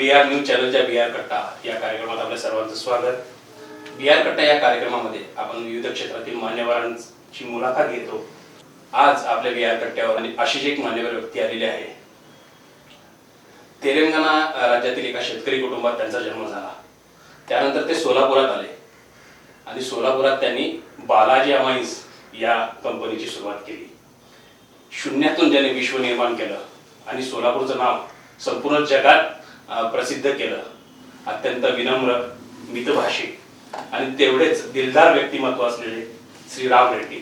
BR news चॅनलच्या BR कट्टा या कार्यक्रमात आपल्या सर्वांचं स्वागत. BR कट्टा या कार्यक्रमामध्ये आपण विविध क्षेत्रातील मान्यवरांची मुलाखत घेतो. आज आपल्या BR कट्ट्यावर अशीच एक मान्यवर व्यक्ती आलेली आहे. तेलंगणा राज्यातील एका शेतकरी कुटुंबात त्यांचा जन्म झाला. त्यानंतर ते सोलापुरात आले आणि सोलापुरात त्यांनी बालाजी अमाईन्स या कंपनीची सुरुवात केली. शून्यातून ज्याने विश्व निर्माण केलं आणि सोलापूरचं नाव संपूर्ण जगात प्रसिद्ध केलं. अत्यंत विनम्र, मितभाषी आणि तेवढेच दिलदार व्यक्तिमत्व असलेले श्री राम रेड्डी.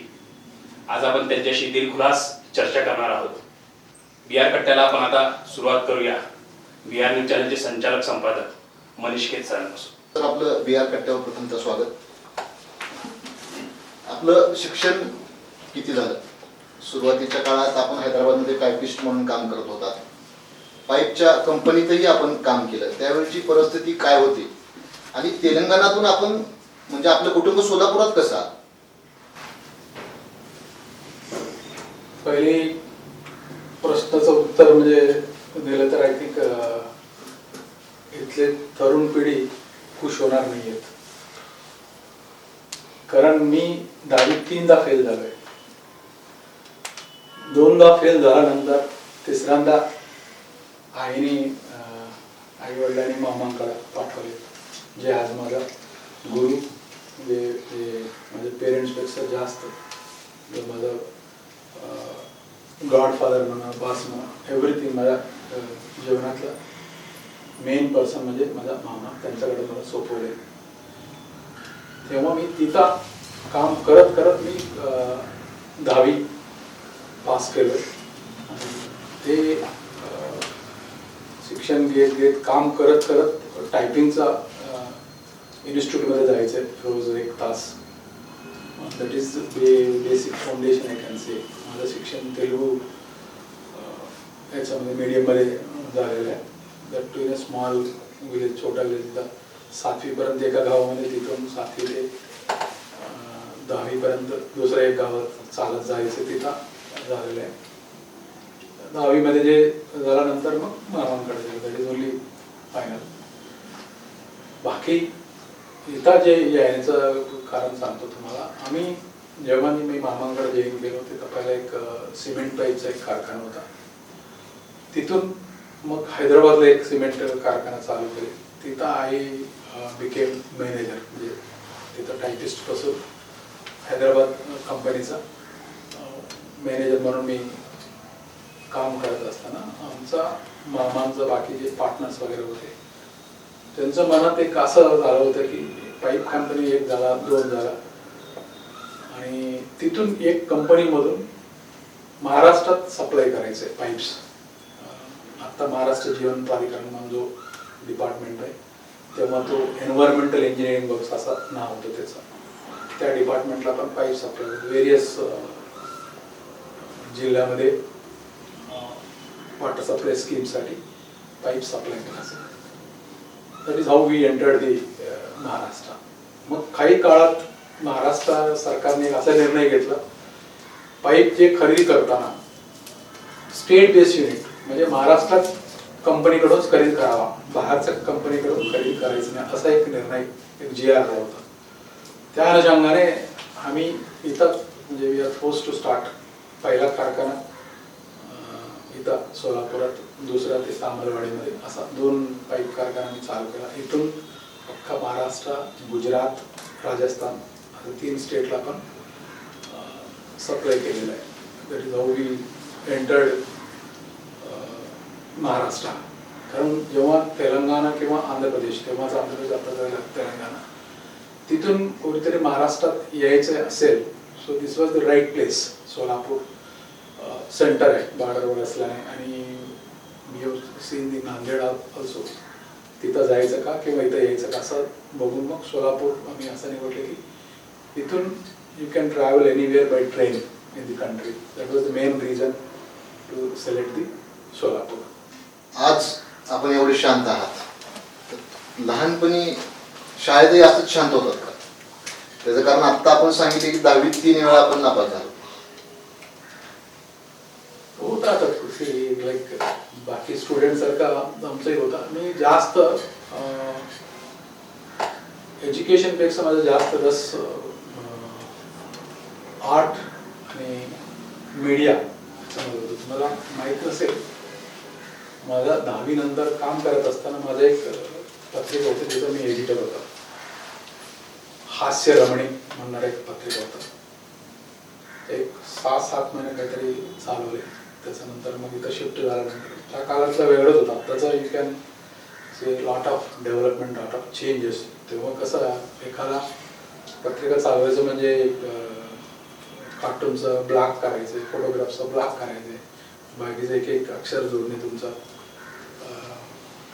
आज आपण त्यांच्याशी दिलखुलास चर्चा करणार आहोत. BR कट्ट्याला आपण आता सुरुवात करूया. BR न्यूज चॅनलचे संचालक संपादक मनीष केत सरांपासून. तर आपलं BR कट्ट्यावर प्रथमतः स्वागत. आपलं शिक्षण किती झालं? सुरुवातीच्या काळात आपण हैदराबादमध्ये टायपिस्ट म्हणून काम करत होता. पाईपच्या कंपनीतही आपण काम केलं. त्यावेळची परिस्थिती काय होती आणि तेलंगणातून आपण म्हणजे आपलं कुटुंब सोलापुरात कसं? पहिली प्रश्नाचं उत्तर म्हणजे दिलं तर आय थिंक इथले तरुण पिढी खुश होणार नाहीयेत. कारण मी 10वीत 3दा फेल झालोय. 2दा फेल झाल्यानंतर तिसऱ्यांदा आईने आई वडिलांनी मामांकडे पाठवले, जे आज माझा गुरु, जे माझे पेरेंट्सपेक्षा जास्त, जे माझं गॉडफादर म्हणा, बॉस म्हणा, एव्हरीथिंग. माझ्या जीवनातला मेन पर्सन म्हणजे माझा मामा. त्यांच्याकडे मला सोपवले. तेव्हा मी तिथं काम करत करत मी 10वी पास केलं. ते शिक्षण घेत घेत काम करत करत टायपिंगचा इन्स्टिट्यूटमध्ये जायचं रोज 1 तास. That is basic foundation I can say. माझं शिक्षण तेलुगू याच्यामध्ये मीडियममध्ये झालेलं आहे. That too in a small village, छोटा विलेज. 7वीपर्यंत एका गावामध्ये, तिथून 7वी ते 10वीपर्यंत दुसऱ्या एक गावात चालत जायचं, तिथं झालेलं आहे. 10वीमध्ये जे झाल्यानंतर मग मामांकडे गेलो. That is only final. बाकी इथं जे यायचं कारण सांगतो तुम्हाला. आम्ही जेव्हा मी मामांकडे जॉईन केलो, तिथं पहिला एक सिमेंट पाईपचा एक कारखाना होता. तिथून मग हैदराबादला एक सिमेंट कारखाना चालू केले. तिथं आई बिकेम मॅनेजर. म्हणजे तिथं टायपिस्ट पासून हैदराबाद कंपनीचा मॅनेजर म्हणून मी काम करत असताना आमचा मामांचं बाकी जे पार्टनर्स वगैरे होते, त्यांच्या मनात एक असं झालं होतं की पाईप कंपनी 1 झाला, 2 झाला, आणि तिथून एक कंपनीमधून महाराष्ट्रात सप्लाय करायचे पाईप्स. आता महाराष्ट्र जीवन प्राधिकरण म्हणून जो डिपार्टमेंट आहे, तेव्हा तो एन्व्हायरमेंटल इंजिनिअरिंग वर्क्स असं नाव होतं त्याचं. त्या डिपार्टमेंटला पण पाईप सप्लाय होते. व्हेरियस जिल्ह्यामध्ये वॉटर सप्लाय स्कीमसाठी पाईप सप्लाय करायचं. That is how we entered the Maharashtra. मग काही काळात महाराष्ट्र सरकारने असा निर्णय घेतला, पाईप जे खरेदी करताना स्टेट बेस्ड युनिट म्हणजे महाराष्ट्रात कंपनीकडूनच खरेदी करावा, बाहेरच्या कंपनीकडून खरेदी करायचं नाही, असा एक निर्णय, एक GR आला होता. त्या अनुषंगाने आम्ही इथं म्हणजे we are forced to start. पहिला कारखाना इथं सोलापुरात, दुसरा ते तामलवाडीमध्ये, असा 2 पाईप कारखाना मी चालू केला. इथून अख्खा महाराष्ट्र, गुजरात, राजस्थान असं 3 स्टेटला पण सप्लाय केलेलं आहे. That is how we entered Maharashtra. कारण जेव्हा तेलंगणा किंवा आंध्र प्रदेश, तेव्हाच आंध्र प्रदेश, आता तेलंगणा, तिथून कोणीतरी महाराष्ट्रात यायचं असेल, so this was the right place. Solapur centre आहे बॉर्डरवर असल्याने, आणि मी have seen the Nanded also. तिथं जायचं का किंवा इथं यायचं का असं बघून मग सोलापूर आम्ही असं निवडले की इथून you can travel anywhere by train in the country. That was the main reason to select the Solapur. आज आपण एवढे शांत आहात, लहानपणी शाळेतही असंच शांत होतात का? त्याचं कारण आता आपण सांगितले की 10वीत 3 वेळा आपण नापास झालो. होत राहतात. लाईक बाकी स्टुडंट सारखा आमचाही होता. मी जास्त एज्युकेशनपेक्षा माझा जास्त रस आर्ट आणि मीडिया याच्यामध्ये होतो. तुम्हाला माहीत नसेल, माझा 10वी नंतर काम करत असताना माझं एक पत्रिका होतं, त्याचं मी एडिटर होता. हास्य रमणी म्हणणारं एक पत्रिका होतं. एक 6-7 महिने काहीतरी चालवले. त्याच्यानंतर मग इथं शिफ्ट झाल्यानंतर त्या काळातला वेगळंच होता. आत्ताचा you can say lot of development, lot of changes. तेव्हा कसं एखादा पत्रिका चालवायचं म्हणजे कार्टूनचं ब्लॉक करायचे, फोटोग्राफचं ब्लॉक करायचे, बाकीचं एक एक अक्षर जोडणे, तुमचं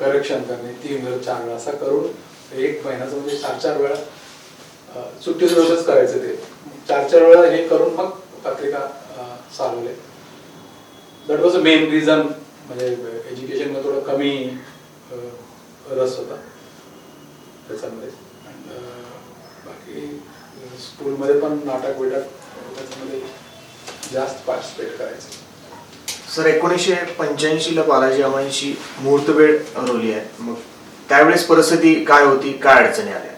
करेक्शन करणे, 3 वेळा 4 वेळा असं करून 1 महिन्याचं म्हणजे 4-4 वेळा सुट्टीच रोजच करायचं. ते 4-4 वेळा हे करून मग पत्रिका चालवले. That was a main reason. म्हणजे एज्युकेशनमध्ये थोडं कमी रस होता त्याच्यामध्ये. बाकी स्कूलमध्ये पण नाटक बिटक त्याच्यामध्ये जास्त पार्टिसिपेट करायचं. सर 1985ला बालाजी अमांशी मुहूर्तमेढ रोवली आहे. मग त्यावेळेस परिस्थिती काय होती, काय अडचणी आल्या?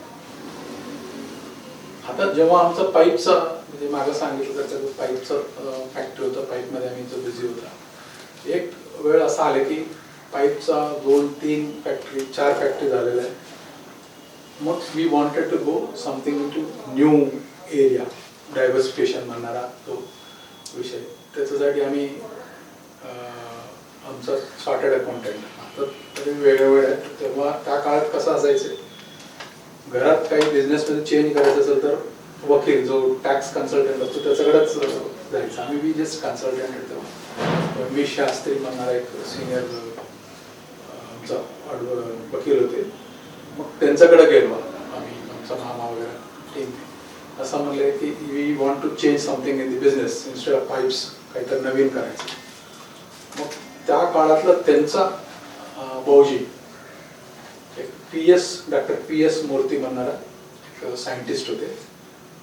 आता जेव्हा आमचं पाईपचं म्हणजे मागं सांगितलं तर पाईपचं फॅक्टरी होतं, पाईपमध्ये आम्ही जो बिझी होता. एक वेळ असा आले की पाईपचा 2-3 फॅक्टरी 4 फॅक्टरी झालेल्या आहे. मग we wanted to go something to new area, diversification म्हणणारा तो विषय. त्याच्यासाठी आम्ही आमचं चार्टर्ड अकाउंटंट आता तरी वेगवेगळे. तेव्हा त्या काळात कसं असायचं, घरात काही बिझनेसमध्ये चेंज करायचं असेल तर वकील जो टॅक्स कन्सल्टंट असतो त्याच्याकडेच जायचं. आम्ही बी जस्ट कन्सल्टंट. तेव्हा मी शास्त्री म्हणणारा एक सिनियर आमचा वकील होते. मग त्यांच्याकडे गेलो आम्ही, आमचा मामा वगैरे टीम. असं म्हणले की we want to change something in the business instead of pipes, काहीतरी नवीन करायचं. मग त्या काळातला त्यांचा भाऊजी डॉक्टर PS मूर्ती म्हणणारा एक सायंटिस्ट होते.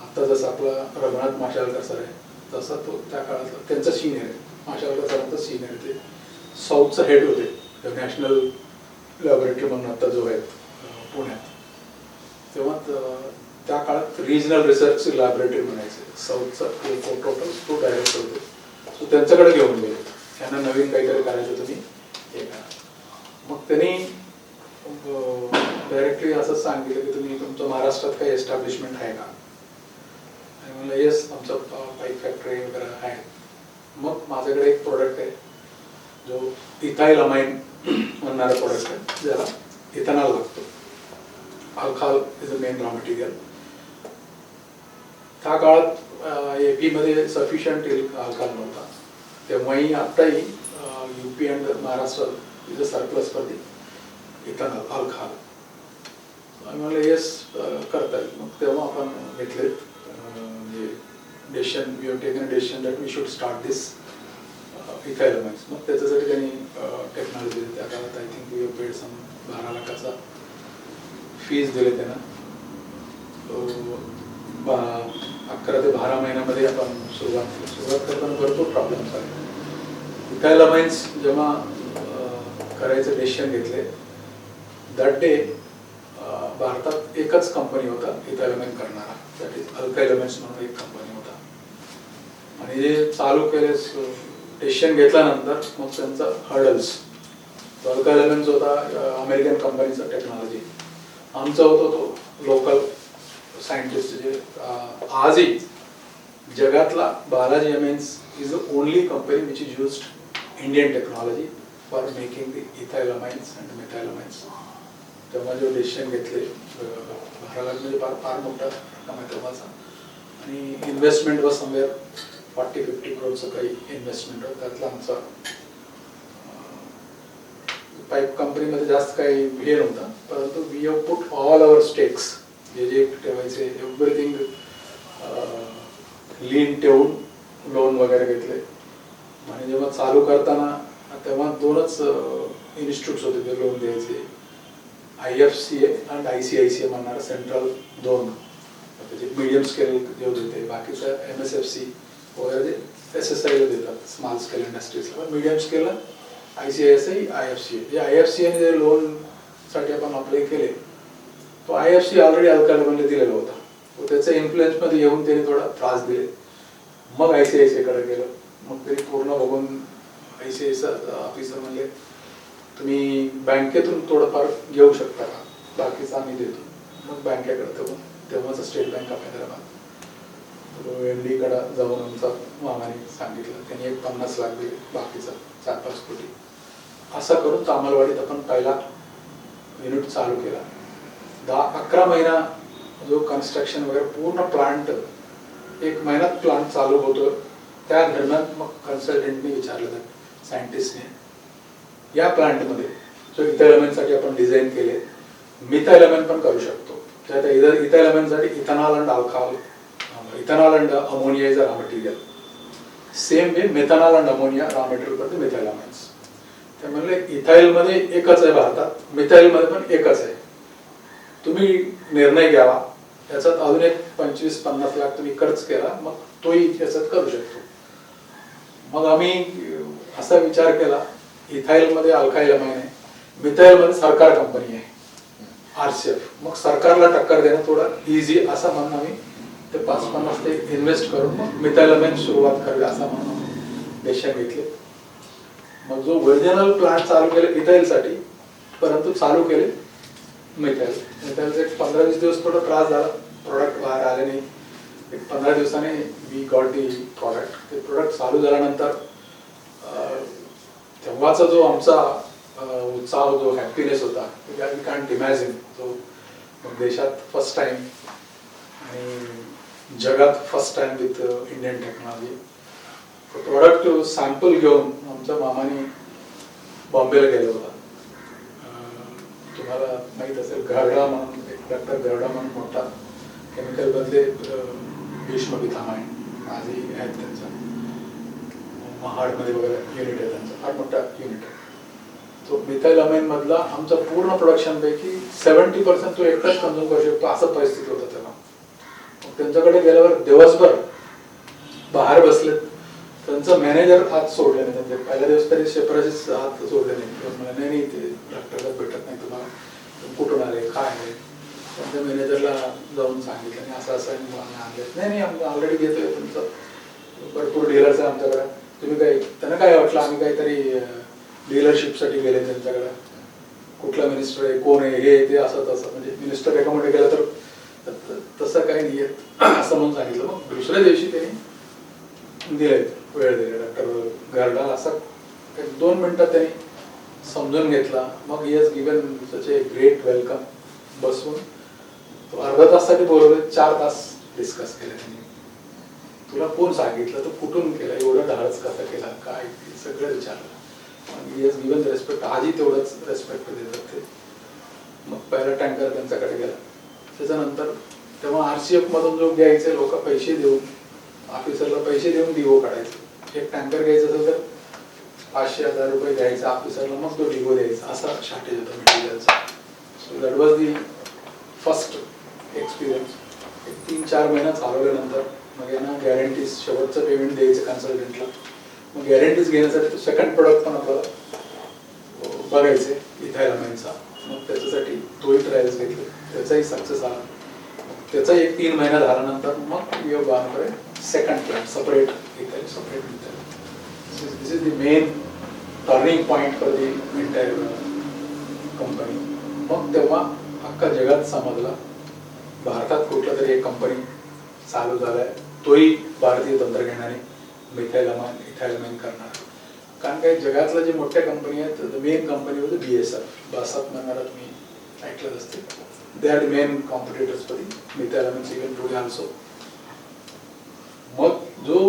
आता जसं आपला रघुनाथ माशालकर सर आहे तसा तो त्या काळातला त्यांचा सिनियर आहे. माशालकर सरांचा सिनियर आहे. ते साऊथचं हेड होते नॅशनल लॅबोरेटरी म्हणून आता जो आहे पुण्यात. तेव्हा त्या काळात रिजनल रिसर्च लॅबोरेटरी म्हणायचे. साऊथचा टोटल तो डायरेक्टर होते. सो त्यांच्याकडे घेऊन गेले, त्यांना नवीन काहीतरी करायचं, तुम्ही हे करा. मग त्यांनी डायरेक्टली असंच सांगितलं की तुम्ही तुमचं महाराष्ट्रात काही एस्टॅब्लिशमेंट आहे का? आणि म्हणलं येस, आमचं पाईप फॅक्टरी वगैरे आहे. मग माझ्याकडे एक प्रोडक्ट आहे जो इथाइल अमाइन म्हणणारा प्रोडक्ट आहे, ज्याला इथेनॉल लागतो. Alcohol is a main raw material. त्या काळात AP मध्ये सफिशियंट अल्कोहॉल नव्हता. तेव्हाही आत्ताही UP and Maharashtra is a surplus for the ethanol alcohol. आम्ही म्हणलं येस करता येईल. मग तेव्हा आपण घेतले म्हणजे decision, we have taken a decision that we should start this ethylamines. मग त्याच्यासाठी त्यांनी टेक्नॉलॉजी त्या काळात I think we have paid some 12 लाखाचा फीज दिले त्यांना. 11 ते 12 महिन्यामध्ये आपण सुरुवात करताना भरपूर प्रॉब्लेम्स आले. इथाइल अमाइन्स जेव्हा करायचं डिसिशन घेतले, दॅट डे भारतात एकच कंपनी होता इथाइल अमाइन करणारा, दॅट इज अल्काइल अमाइन्स म्हणून एक कंपनी होता. आणि जे चालू केले डिसिशन घेतल्यानंतर मग त्यांचा हर्डल्स. तो अल्काइल अमाइन्स होता अमेरिकन कंपनीचा टेक्नॉलॉजी. आमचा होता तो लोकल सायंटिस्ट. जे आजही जगातला Balaji amines is the only company which is used Indian technology for making the ethyl amines and methyl amines. तेव्हा जो डिसिशन घेतले 12 लाख म्हणजे फार मोठा रक्कम आहे तेव्हाचा. आणि इन्व्हेस्टमेंट वर समवेअर 40-50 करोडचं काही इन्व्हेस्टमेंट होतं. त्यातला आमचा पाईप कंपनीमध्ये जास्त काही हे नव्हता, परंतु we have put all our stakes, जे ठेवायचे एव्हरीथिंग लीन ठेवून लोन वगैरे घेतले. आणि जेव्हा चालू करताना तेव्हा 2च इन्स्टिट्यूट्स होते ते लोन द्यायचे, IFCA आणि ICICI म्हणणारा सेंट्रल 2. त्याचे मीडियम स्केल जे होते, बाकीचं MSFC वगैरे जे SSIला देतात, स्मॉल स्केल इंडस्ट्रीजला. मीडियम स्केलला ICICI, IFCA. जे IFCA ने जे लोनसाठी आपण अप्लाय केले, तो IFCA ऑलरेडी अल्कालामध्ये दिलेला होता. तो त्याच्या इन्फ्लुएन्समध्ये येऊन त्याने थोडा त्रास दिले. मग ICICI कडे गेलो. मग ते पूर्ण बघून ICICI ऑफिसर म्हणले तुम्ही बँकेतून थोडंफार घेऊ शकता का, बाकीचं आम्ही देतो. मग बँकेकडे तेव्हाच state bank of Hyderabad MD कडे जाऊन आमचा मामाने सांगितलं, त्यांनी एक 50 लाख दिले, बाकीचं 4-5 कोटी. असं करून तामलवाडीत आपण पहिला युनिट चालू केला. 10-11 महिना जो कन्स्ट्रक्शन वगैरे पूर्ण प्लांट 1 महिन्यात प्लांट चालू होतो. त्या दरम्यान मग कन्सल्टंटने विचारलं सायंटिस्टने या प्लांटमध्ये जो इथायलमेनसाठी आपण डिझाईन केले, मिथायलमेन पण करू शकतो. त्यात इथायलमेनसाठी ethanol and alcohol, ethanol and ammonia is a raw material. Same way methanol and ammonia raw material for the methylamines. ते म्हणले इथाइलमध्ये एकच आहे भारतात, मिथाइलमध्ये पण एकच आहे. तुम्ही निर्णय घ्यावा. याच्यात अजून एक 25-50 लाख तुम्ही खर्च केला, मग तोही याच्यात करू शकतो. मग आम्ही असा विचार केला, इथाइलमध्ये अल्काइलमाइन आहे, मिथाइलमध्ये सरकार कंपनी आहे RCF. मग सरकारला टक्कर देणं थोडं इझी असं म्हणून आम्ही ते 5-50 ते इन्व्हेस्ट करून मग मिथाइलमेन सुरुवात करूया असं म्हणून डिसिजन घेतले. मग जो ओरिजिनल प्लांट चालू केले इथाइलसाठी, परंतु चालू केले मिथाइलचे 15-20 दिवस थोडा त्रास झाला, प्रोडक्ट बाहेर आले नाही. एक 15 दिवसाने वी गॉट दी प्रोडक्ट. ते प्रोडक्ट चालू झाल्यानंतर तेव्हाचा जो आमचा उत्साह, जो हॅपीनेस होता, वी कांट इमॅजिन. जो देशात फर्स्ट टाइम आणि जगात first time with Indian technology. Product sample घेऊन आमच्या मामाने बॉम्बेला गेला होता. तुम्हाला माहित असेल गरडा म्हणून, एक डॉक्टर गरडा म्हणून मोठा केमिकल बदले भीष्म पितामह आजही आहेत त्यांचा, महाडमध्ये वगैरे युनिट आहे त्यांचं, फार मोठा युनिट आहे. तो मिथाइलमेन मधला आमचा पूर्ण प्रोडक्शन पैकी 70% तो एकटाच कंझ्युम करू शकतो असं परिस्थिती होतं तेव्हा. मग त्यांच्याकडे गेल्यावर दिवसभर बाहेर बसले. त्यांचा मॅनेजर हात सोडले नाही. त्यांचे पहिल्या दिवस तरी शेपराचेच हात सोडले नाही. नाही ते डॉक्टरला भेटत नाही तुम्हाला, कुठून आले, काय आहे. त्यांच्या मॅनेजरला जाऊन सांगितलं आणि असं असं आणले. नाही आम्ही ऑलरेडी घेतोय, तुमचं भरपूर डीलर्स आहे आमच्याकडे. तुम्ही काय, त्यांना काय वाटलं आम्ही काहीतरी डीलरशिपसाठी गेले त्यांच्याकडे, कुठला मिनिस्टर आहे, कोण आहे, हे ते असं तसं. म्हणजे मिनिस्टर रेकमेंड केलं तर तसं काही नाही आहे असं म्हणून सांगितलं. मग दुसऱ्या दिवशी त्यांनी दिले, वेळ दिले डॉक्टर गरडा. असं 1-2 मिनिटात त्यांनी समजून घेतला. मग he has given such a great welcome. बसून तो अर्धा तासासाठी बोलवले, 4 तास डिस्कस केले त्यांनी. तुला कोण सांगितलं, तू कुठून केला, एवढं धाडस कसा केला, काय, सगळं विचारलं. He has given respect. आजही तेवढंच रेस्पेक्ट देतात ते. मग पहिला टँकर त्यांच्याकडे गेला. त्याच्यानंतर तेव्हा RCF मधून जो घ्यायचे लोक पैसे देऊन, ऑफिसरला पैसे देऊन डिओ काढायचे. एक टँकर घ्यायचं असेल तर 500,000 रुपये द्यायचा ऑफिसरला, मग तो डिओ द्यायचा. असा शॉर्टेज होता मटेरियलचा. So that was the first experience. 3-4 महिना चालवल्यानंतर मग यांना गॅरंटीज, शेवटचं पेमेंट द्यायचं कन्सल्टंटला. मग गॅरंटीज घेण्यासाठी तो सेकंड प्रोडक्ट पण आपल्याला बघायचे इथाइलमेनचा. मग त्याच्यासाठी तोही ट्रायल्स घेतले, त्याचाही सक्सेस आला. त्याचाही एक 3 महिना झाल्यानंतर मग we have gone for a second plant, separate ethyl, separate ethyl. This is the main turning point for the entire company. मग तेव्हा अख्खा जगात समजला भारतात कुठलं तरी एक कंपनी चालू झालाय, तोही भारतीय तंत्रज्ञानाने इथाइलमेन करणार. कारण काही जगातल्या जे मोठ्या कंपनी आहेत, मेन कंपनी होती BASF, बासात म्हणणारा तुम्ही ऐकलं असते. They are the main competitors for the methylamine even today also. मग जो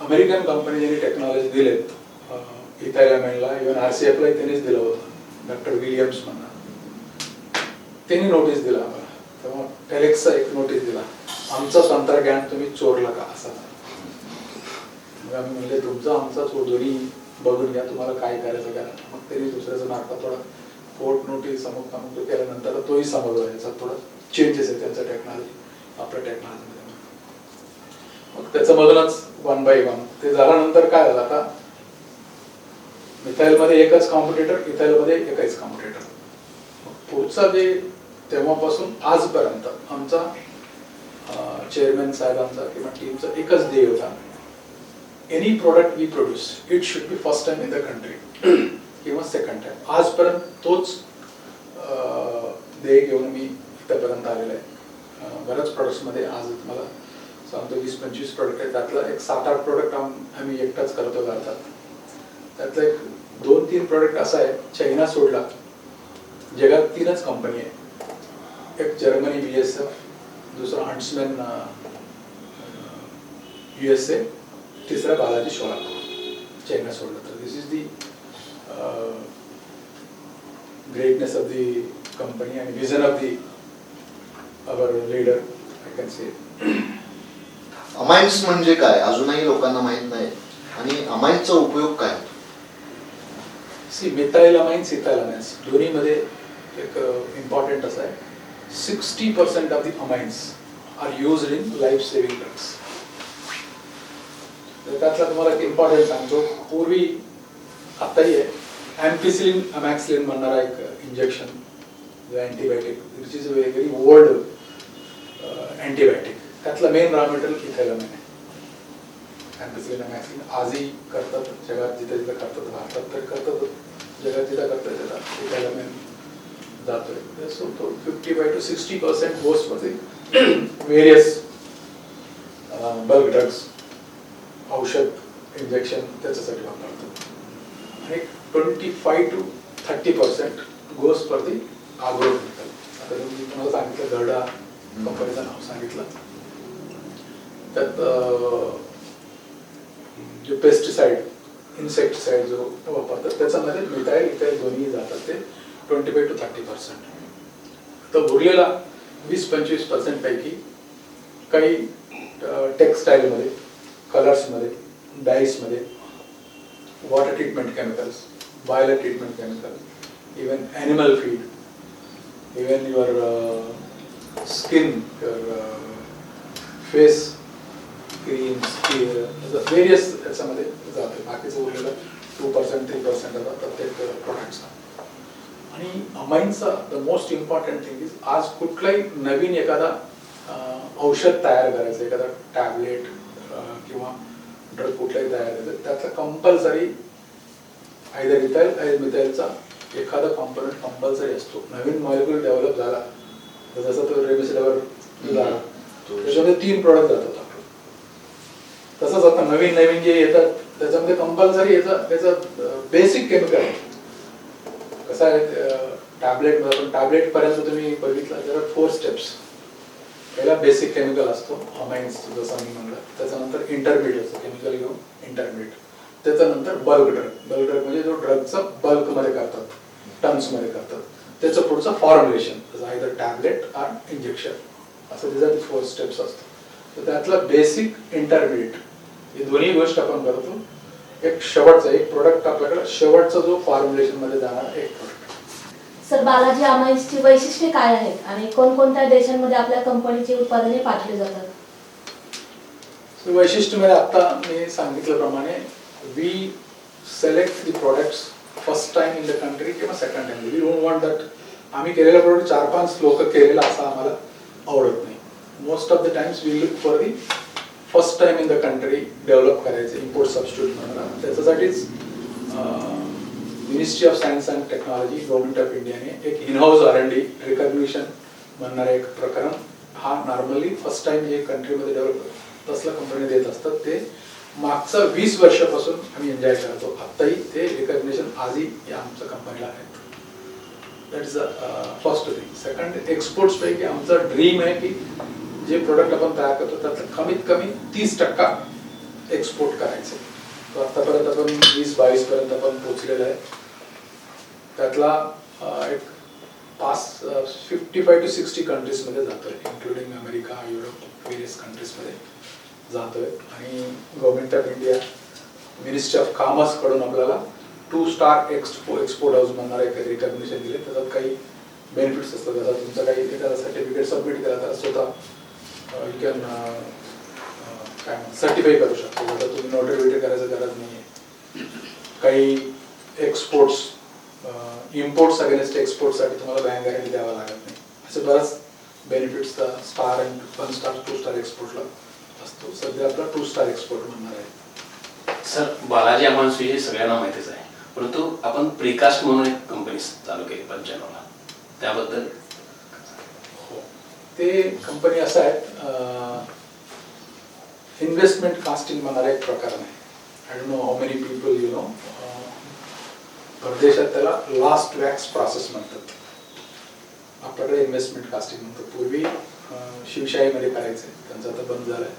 अमेरिकन कंपनी ज्यांनी टेक्नॉलॉजी दिलेत इथाइलमेनला, इव्हन RCFला त्यांनीच दिलं होतं, डॉक्टर विलियम्स म्हणणार. त्यांनी नोटीस दिला आम्हाला. तेव्हा टेलेक्सचा एक नोटीस दिला, आमचं तंत्रज्ञान तुम्ही चोरलं का असं. मग आम्ही म्हणले तुमचं आमचा दोन्ही बघून घ्या, तुम्हाला काय करायचं करा. मग त्यांनी दुसऱ्याचं मार्फत थोडा कोर्ट नोटीस अमुक केल्यानंतर तोही समजला याच्यात थोडा चेंजेस आहे त्यांच्या टेक्नॉलॉजी आपल्या टेक्नॉलॉजीमध्ये. मग त्याच्यामधूनच 1 by 1 ते झाल्यानंतर काय झालं, आता इथाईलमध्ये एकच कॉम्पिटिटर, इथाईलमध्ये एकच कॉम्पिटिटर. पुढचा जे तेव्हापासून आजपर्यंत आमचा चेअरमॅन साहेबांचा किंवा टीमचा एकच ध्येय होता, any product we produce it should be first time in the country किंवा सेकंड टाइम. आजपर्यंत तोच ध्येय घेऊन मी इथपर्यंत आलेलो आहे. बऱ्याच प्रोडक्ट्समध्ये आज मला सांगतो 20-25 प्रोडक्ट आहेत, त्यातलं एक 7-8 प्रोडक्ट आम्ही एकटाच करतो भारतात. त्यातलं एक 2-3 प्रोडक्ट असा आहे, चायना सोडला जगात 3च कंपनी आहे. एक जर्मनी BASF, दुसरा हंट्समॅन USA, तिसरा बालाजी सोलापूर. चायना सोडला तर this is the greatness of the company आणि vision of the our leader I can say. Amines म्हणजे काय अजूनही लोकांना माहित नाही, आणि अमाइन्सचा उपयोग काय? See methyl amines, ethyl amines दोन्हीमध्ये एक इम्पॉर्टंट असं आहे, 60% of the amines are used in life saving drugs. त्यातला तुम्हाला एक इम्पॉर्टंट सांगतो. पूर्वी आताही आहे एम्पिसिलिन अमॅक्सिलिन म्हणणारा एक injection, antibiotic which is a very old antibiotic. त्यातला मेन रॉ मटेरियल इथाइलअमाइन आहे. एम्पिसिलिन अमॅक्सिलिन आजही करतात, जगात जिथे जिथे करतात, भारतात तर करतात, जगात जिथे करतात त्याला इथाइलअमाइन जातोय. सो तो 55 to 60% गोस मध्ये व्हेरियस बल्क ड्रग्स, औषध, इंजेक्शन त्याच्यासाठी वापरतात, आणि 25 to 30% गोस फॉर दी आग्रोकेमिकल. आता मी तुम्हाला सांगितलं गर्डा कंपनीचं नाव सांगितलं. त्यात जो पेस्टिसाइड, इन्सेक्टिसाइड जो वापरतात त्याच्यामध्ये मिथाइल इथाइल दोन्ही जातात, ते 25 to 30%. तर उरलेला 20-25% पैकी काही टेक्स्टाईलमध्ये, कलर्समध्ये, डाईसमध्ये, water treatment chemicals, boiler treatment chemicals, even animal feed, even your skin, your face creams, various याच्यामध्ये जाते. बाकीचं उरलेलं 2%, 3% प्रत्येक प्रोडक्ट्सचा. आणि अमाइन्सचा the most important thing is, आज कुठलाही नवीन एखादा औषध तयार करायचं, एखादा टॅबलेट किंवा ड्रग कुठलाही तयार करायचं, त्यातला कंपल्सरी आयदर इथाइल आयदर मिथाइलचा एखादा कॉम्पोनंट कंपल्सरी असतो. नवीन मॉलिक्युल डेव्हलप झाला तर जसं तो रेमडेसिविर झाला त्याच्यामध्ये 3 प्रोडक्ट जातात. तसंच आता नवीन नवीन जे येतात त्याच्यामध्ये कंपल्सरी याचं बेसिक केमिकल आहे. कसं आहे टॅबलेट मध्ये, पण टॅबलेट पर्यंत तुम्ही बघितलं तर 4 स्टेप्स. पहिला बेसिक केमिकल असतो अमाइन्स, जसं मी म्हणलं. त्याच्यानंतर इंटरमिडिएट असतं, केमिकल घेऊन इंटरमिडिएट. त्याच्यानंतर बल्क ड्रग. बल्क ड्रग म्हणजे जो ड्रगचं बल्कमध्ये करतात, टन्समध्ये करतात, त्याचं पुढचं फॉर्म्युलेशन, जसं आयदर टॅबलेट आर इंजेक्शन, असं त्याच्यात 4 स्टेप्स असतात. तर त्यातला बेसिक, इंटरमिडिएट हे दोन्ही गोष्ट आपण करतो. एक शेवटचा एक प्रोडक्ट आपल्याकडे, शेवटचा जो फॉर्म्युलेशन मध्ये जाणार एक प्रोडक्ट. सर, बालाजी अमाइन्सची वैशिष्ट्ये काय आहेत आणि कोणकोणत्या देशांमध्ये आपल्या कंपनीची उत्पादने पाठवली जातात? वैशिष्ट्य म्हणजे आता मी सांगितल्याप्रमाणे we select the products first time in the country किंवा second time. We don't want that आम्ही केलेला प्रोडक्ट 4-5 लोक केलेला असं आम्हाला आवडत नाही. Most of the times we look for the first time in the country develop करायचे, इम्पोर्ट सबस्टिट्यूट म्हणून. त्याच्यासाठीच ministry of science and technology, government of इंडियाने एक इनहाऊस R&D रिकॉग्निशन म्हणणारे एक प्रकरण, हा नॉर्मली फर्स्ट टाइम जे कंट्रीमध्ये डेव्हलप तसला कंपनी देत असतात, ते मागचा 20 वर्षापासून आम्ही एन्जॉय करतो. आत्ताही ते रिकॉग्निशन आजही या आमच्या कंपनीला आहे. That is first thing. Second, exports पैकी आमचा ड्रीम आहे की जे प्रोडक्ट आपण तयार करतो त्यातलं कमीत कमी 30% एक्सपोर्ट करायचे. तो आतापर्यंत आपण 20-22 पर्यंत आपण पोहोचलेलं आहे. त्यातला एक 55 to 60 कंट्रीजमध्ये जातोय, इन्क्लुडिंग अमेरिका, युरोप, व्हेरियस कंट्रीजमध्ये जातोय. आणि government of India, ministry of commerce कडून आपल्याला 2 स्टार एक्सपोर्ट हाऊस म्हणणारे एक रिकॉग्निशन दिले. त्याच्यात काही बेनिफिट्स असतात. जसं तुमचं काही एखादा सर्टिफिकेट सबमिट केला तर स्वतः यू कॅन काय सर्टिफाय करू शकतो. जसं तुम्ही नोटरी करायचं गरज नाही आहे. काही एक्सपोर्ट्स इम्पोर्ट्स अगेन्स्ट एक्सपोर्टसाठी तुम्हाला बँक गॅरंटी द्यावा लागत नाही. असे बराच benefits star and 1 star 2 star एक्सपोर्टला असतो. सध्या आपला 2 स्टार एक्सपोर्ट म्हणणार आहे. सर, बालाजी अमान्स हे सगळ्यांना माहितीच आहे, परंतु आपण प्रीकास्ट म्हणून एक कंपनी चालू केली 95ला, त्याबद्दल हो, ते कंपनी असं आहे, इन्व्हेस्टमेंट कास्टिंग म्हणणारा एक प्रकार आहे. I don't know how many people you know, परदेशात त्याला लास्ट वॅक्स प्रोसेस म्हणतात, आपल्याकडे इन्व्हेस्टमेंट कास्टिंग म्हणतात. पूर्वी शिवशाहीमध्ये करायचे, त्यांचं आता बंद झालंय.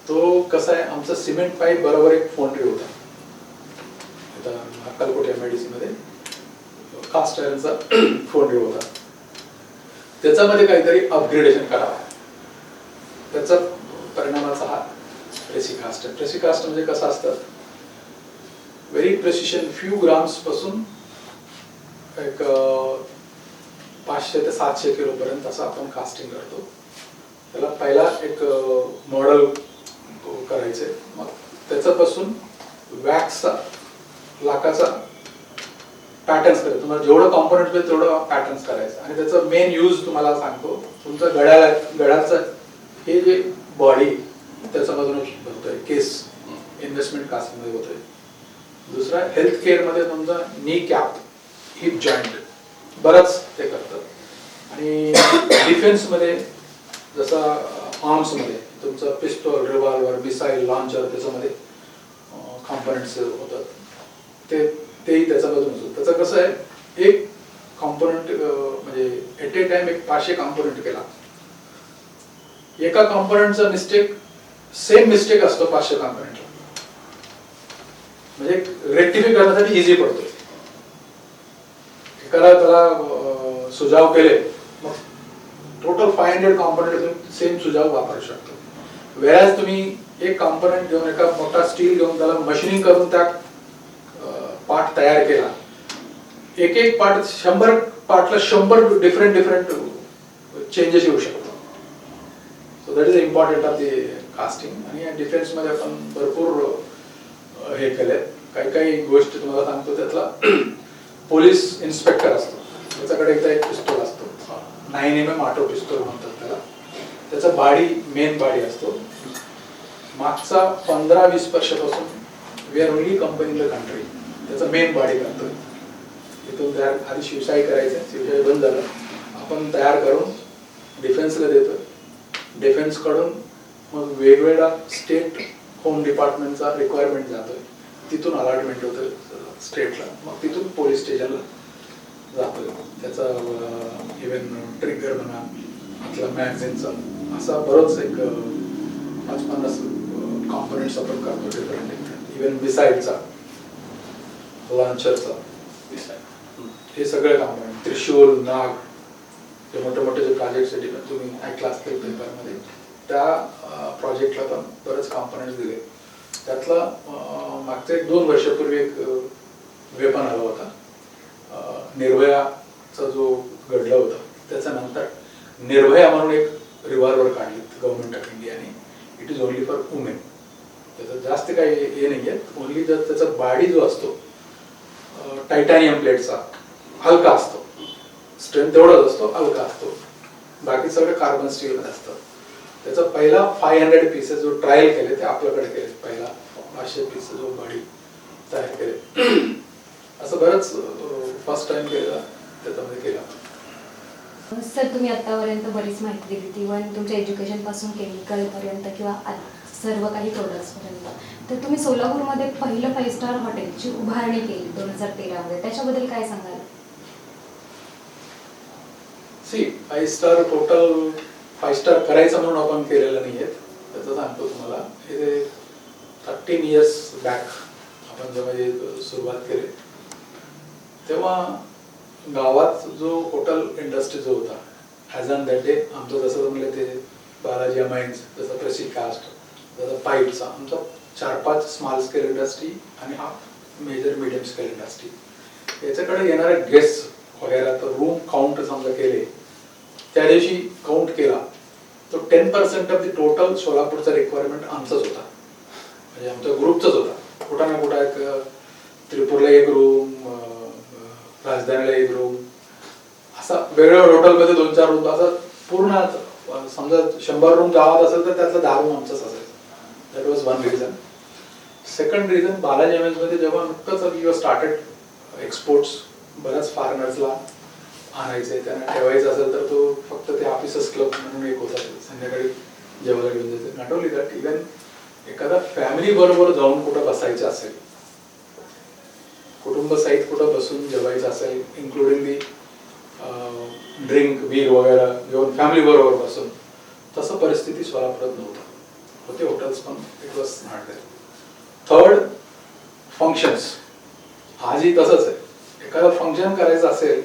तो कसा आहे, आमचा सिमेंट पाईप बरोबर एक फोंड्री होता आता अक्कलकोट MIDC मध्ये, कास्ट आयरनचा फोंड्री होता. त्याच्यामध्ये काहीतरी अपग्रेडेशन करावं, त्याचा परिणामाचा हा प्रेसिकास्ट आहे. प्रेसिकास्ट म्हणजे कसं असतं, व्हेरी प्रेसिशन, फ्यू ग्राम्स पासून एक 500 ते 700 किलो पर्यंत असं आपण कास्टिंग करतो. त्याला पहिला एक मॉडेल करायचे, मग त्याच्यापासून वॅक्सचा, लाकाचा पॅटर्न्स करायचं. तुम्हाला जेवढं कॉम्पोनंट मिळेल तेवढं पॅटर्न्स करायचं. आणि त्याचा मेन यूज तुम्हाला सांगतो, तुमचा गळ्याचं हे जे बॉडी त्याच्यामधूनच होतोय, केस इन्व्हेस्टमेंट कास्टिंगमध्ये होतोय. दुसरा हेल्थ केअरमध्ये तुमचा नी कॅप, हिप जॉईंट बरंच ते करतात. आणि डिफेन्समध्ये जसा आर्म्समध्ये तुमचं पिस्तॉल, रिव्हॉल्वर, मिसाईल लॉन्चर त्याच्यामध्ये कॉम्पोनंट्स होतात, तेही त्याच्यामधून होतं. त्याचं कसं आहे, एक कॉम्पोनंट म्हणजे एट ए टाइम एक 500 कॉम्पोनंट केला, एका कॉम्पोनंटचा मिस्टेक सेम मिस्टेक असतो 500 कॉम्पोनंटला, म्हणजे रेक्टिफाय करण्यासाठी इझी पडतो. एकाला त्याला सुझाव केले, मग टोटल 500 कॉम्पोनंट सेम सुझाव वापरू शकतो. वेळाच तुम्ही एक कॉम्पोनंट घेऊन, एका मोठा स्टील घेऊन त्याला मशीनिंग करून त्या पार्ट तयार केला, एक पार्ट 100 पार्टला 100 डिफरंट चेंजेस येऊ शकतो. So that is important of the casting. आणि डिफेन्समध्ये आपण भरपूर हे केले. काही गोष्टी तुम्हाला सांगतो, त्यातला पोलीस इन्स्पेक्टर असतो, त्याच्याकडे एकदा एक पिस्तूल असतो, 9mm ऑटो पिस्तूल म्हणतात त्याला. त्याचा बाडी, मेन बाडी असतो. मागचा 15-20 वर्षापासून we are only company in the country त्याचा मेन बॉडी करतोय. इथून तयार, आधी शिवशाही करायचं, शिवशाही बंद झालं, आपण तयार करून डिफेन्सला देतोय. डिफेन्सकडून मग वेगवेगळा स्टेट होम डिपार्टमेंटचा रिक्वायरमेंट जातोय, तिथून अलॉटमेंट होतं स्टेटला, मग तिथून पोलीस स्टेशनला जातोय. त्याचा इव्हन ट्रिगर म्हणा, आपला मॅगझिनचा, असा बरोच एक 50 कॉम्पोनंट्स आपण करतो डिफरंट. इव्हन मिसाईलचा, लॉन्चरचा, हे सगळे कॉम्पोनंट, त्रिशूल, नाग, जे मोठे मोठे जे प्रोजेक्ट्स तुम्ही ऐकला असतील पेपरमध्ये, त्या प्रोजेक्टला पण बरेच कॉम्पोनंट्स दिले. त्यातला मागच्या 1-2 वर्षापूर्वी एक वेपन आला होता, निर्भयाचा जो घडला होता, त्याच्यानंतर निर्भया म्हणून एक रिव्हॉल्वर काढली गव्हर्नमेंट ऑफ इंडियाने. It is only for women. त्याचं जास्त काही हे नाही आहे, ओनली जर त्याचा बाडी जो असतो टायटॅनियम प्लेटचा, हलका असतो, स्ट्रेंथ तेवढाच असतो, हलका असतो, बाकी सगळं कार्बन स्टीलमध्ये असतं. त्याचा पहिला 500 पीसेस जो ट्रायल केले ते आपल्याकडे केले, पहिला 500 पीसेस जो बॉडी तयार केले. असं बरंच फर्स्ट टाइम केलं, त्याच्यामध्ये केला. सर, तुम्ही आतापर्यंत बरीच माहिती दिली, इव्हन तुमच्या एज्युकेशन पासून केमिकल पर्यंत किंवा सर्व काही प्रोडक्ट्स पर्यंत. तर तुम्ही सोलापूरमध्ये पहिलं 5 स्टार हॉटेलची उभारणी केली 2013 मध्ये, त्याच्याबद्दल काय सांगाल? सी 5 स्टार टोटल 5 स्टार करायचं म्हणून आपण केलेलं नाहीये, त्याचं सांगतो तुम्हाला. हे 13 इयर्स बॅक आपण जेव्हा हे सुरुवात केली, तेव्हा गावात जो हॉटेल इंडस्ट्री जो होता, ॲज ऑन दॅट डे आमचं जसं म्हणलं ते बालाजी अमाइन्स, जसं प्रेसिकास्ट, जसं पाईपचा, आमचा 4-5 स्मॉल स्केल इंडस्ट्री आणि हा मेजर मीडियम स्केल इंडस्ट्री. याच्याकडे येणारे गेस्ट वगैरे तर रूम काउंट समजा केले, त्या दिवशी काउंट केला तो 10% ऑफ द टोटल सोलापूरचा रिक्वायरमेंट आमचाच होता, म्हणजे आमच्या ग्रुपचाच होता. कुठं ना कुठं एक त्रिपूरला एक रूम, राजधानीला एक रूम, असा वेगवेगळ्या हॉटेलमध्ये 2-4 रूम, असं पूर्ण समजा 100 रूम गावात असेल तर त्यातलं 10 रूम आमचंच असायचं. That was one reason. Second reason, Balaji मध्ये जेव्हा नुकतंच यू स्टार्टेड एक्सपोर्ट्स, बऱ्याच फॉरेनर्सला आणायचे, त्यांना ठेवायचं असेल तर तो फक्त ते ऑफिसर्स क्लब म्हणून एक होता, संध्याकाळी जेवायला घेऊन जायचं. नॉट ओनली दॅट, इव्हन एखादा फॅमिली बरोबर जाऊन कुठं बसायचं असेल, कुटुंब सहित कुठं बसून जेवायचं असेल, इन्क्लुडिंग दी ड्रिंक बीर वगैरे घेऊन फॅमिली बरोबर बसून, तसं परिस्थिती सोलापुरात नव्हतं. होते हॉटेल्स पण it was not there. Third, functions. आजही तसंच आहे. एखादं फंक्शन करायचं असेल,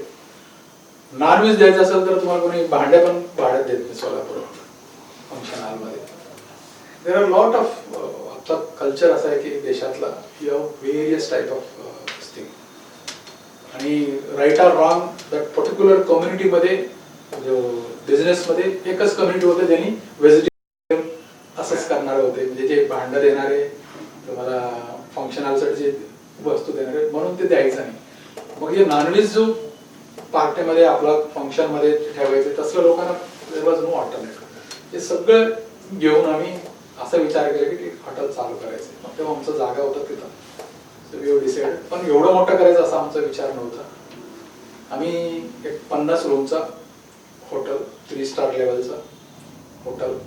नॉनव्हेज द्यायचं असेल तर तुम्हाला कोणी भांडे पण भाड्यात देत नाही सोलापुरात फंक्शन हॉलमध्ये. देर आर लॉट ऑफ, आमचा कल्चर असा आहे की देशातला, you have various type of thing. आणि right or wrong, that particular कम्युनिटीमध्ये, बिझनेसमध्ये एकच कम्युनिटी होते ज्यांनी व्हेजिटेरियन असंच करणारे होते, म्हणजे जे भांडं देणारे, तुम्हाला फंक्शन हॉलसाठी जे वस्तू देणारे, म्हणून ते द्यायचं नाही. मग हे नॉनव्हेज जो पार्टीमध्ये आपला फंक्शनमध्ये ठेवायचे, तसल्या लोकांना देयर वॉज नो अल्टरनेटिव्ह. हे सगळं घेऊन आम्ही असा विचार केला की हॉटेल चालू करायचं. मग तेव्हा आमचा जागा होता तिथं, सो वी डिसाइडेड. पण एवढं मोठं करायचं असा आमचा विचार नव्हता. आम्ही एक 50 रूमचा हॉटेल, 3 स्टार लेवलचा हॉटेल,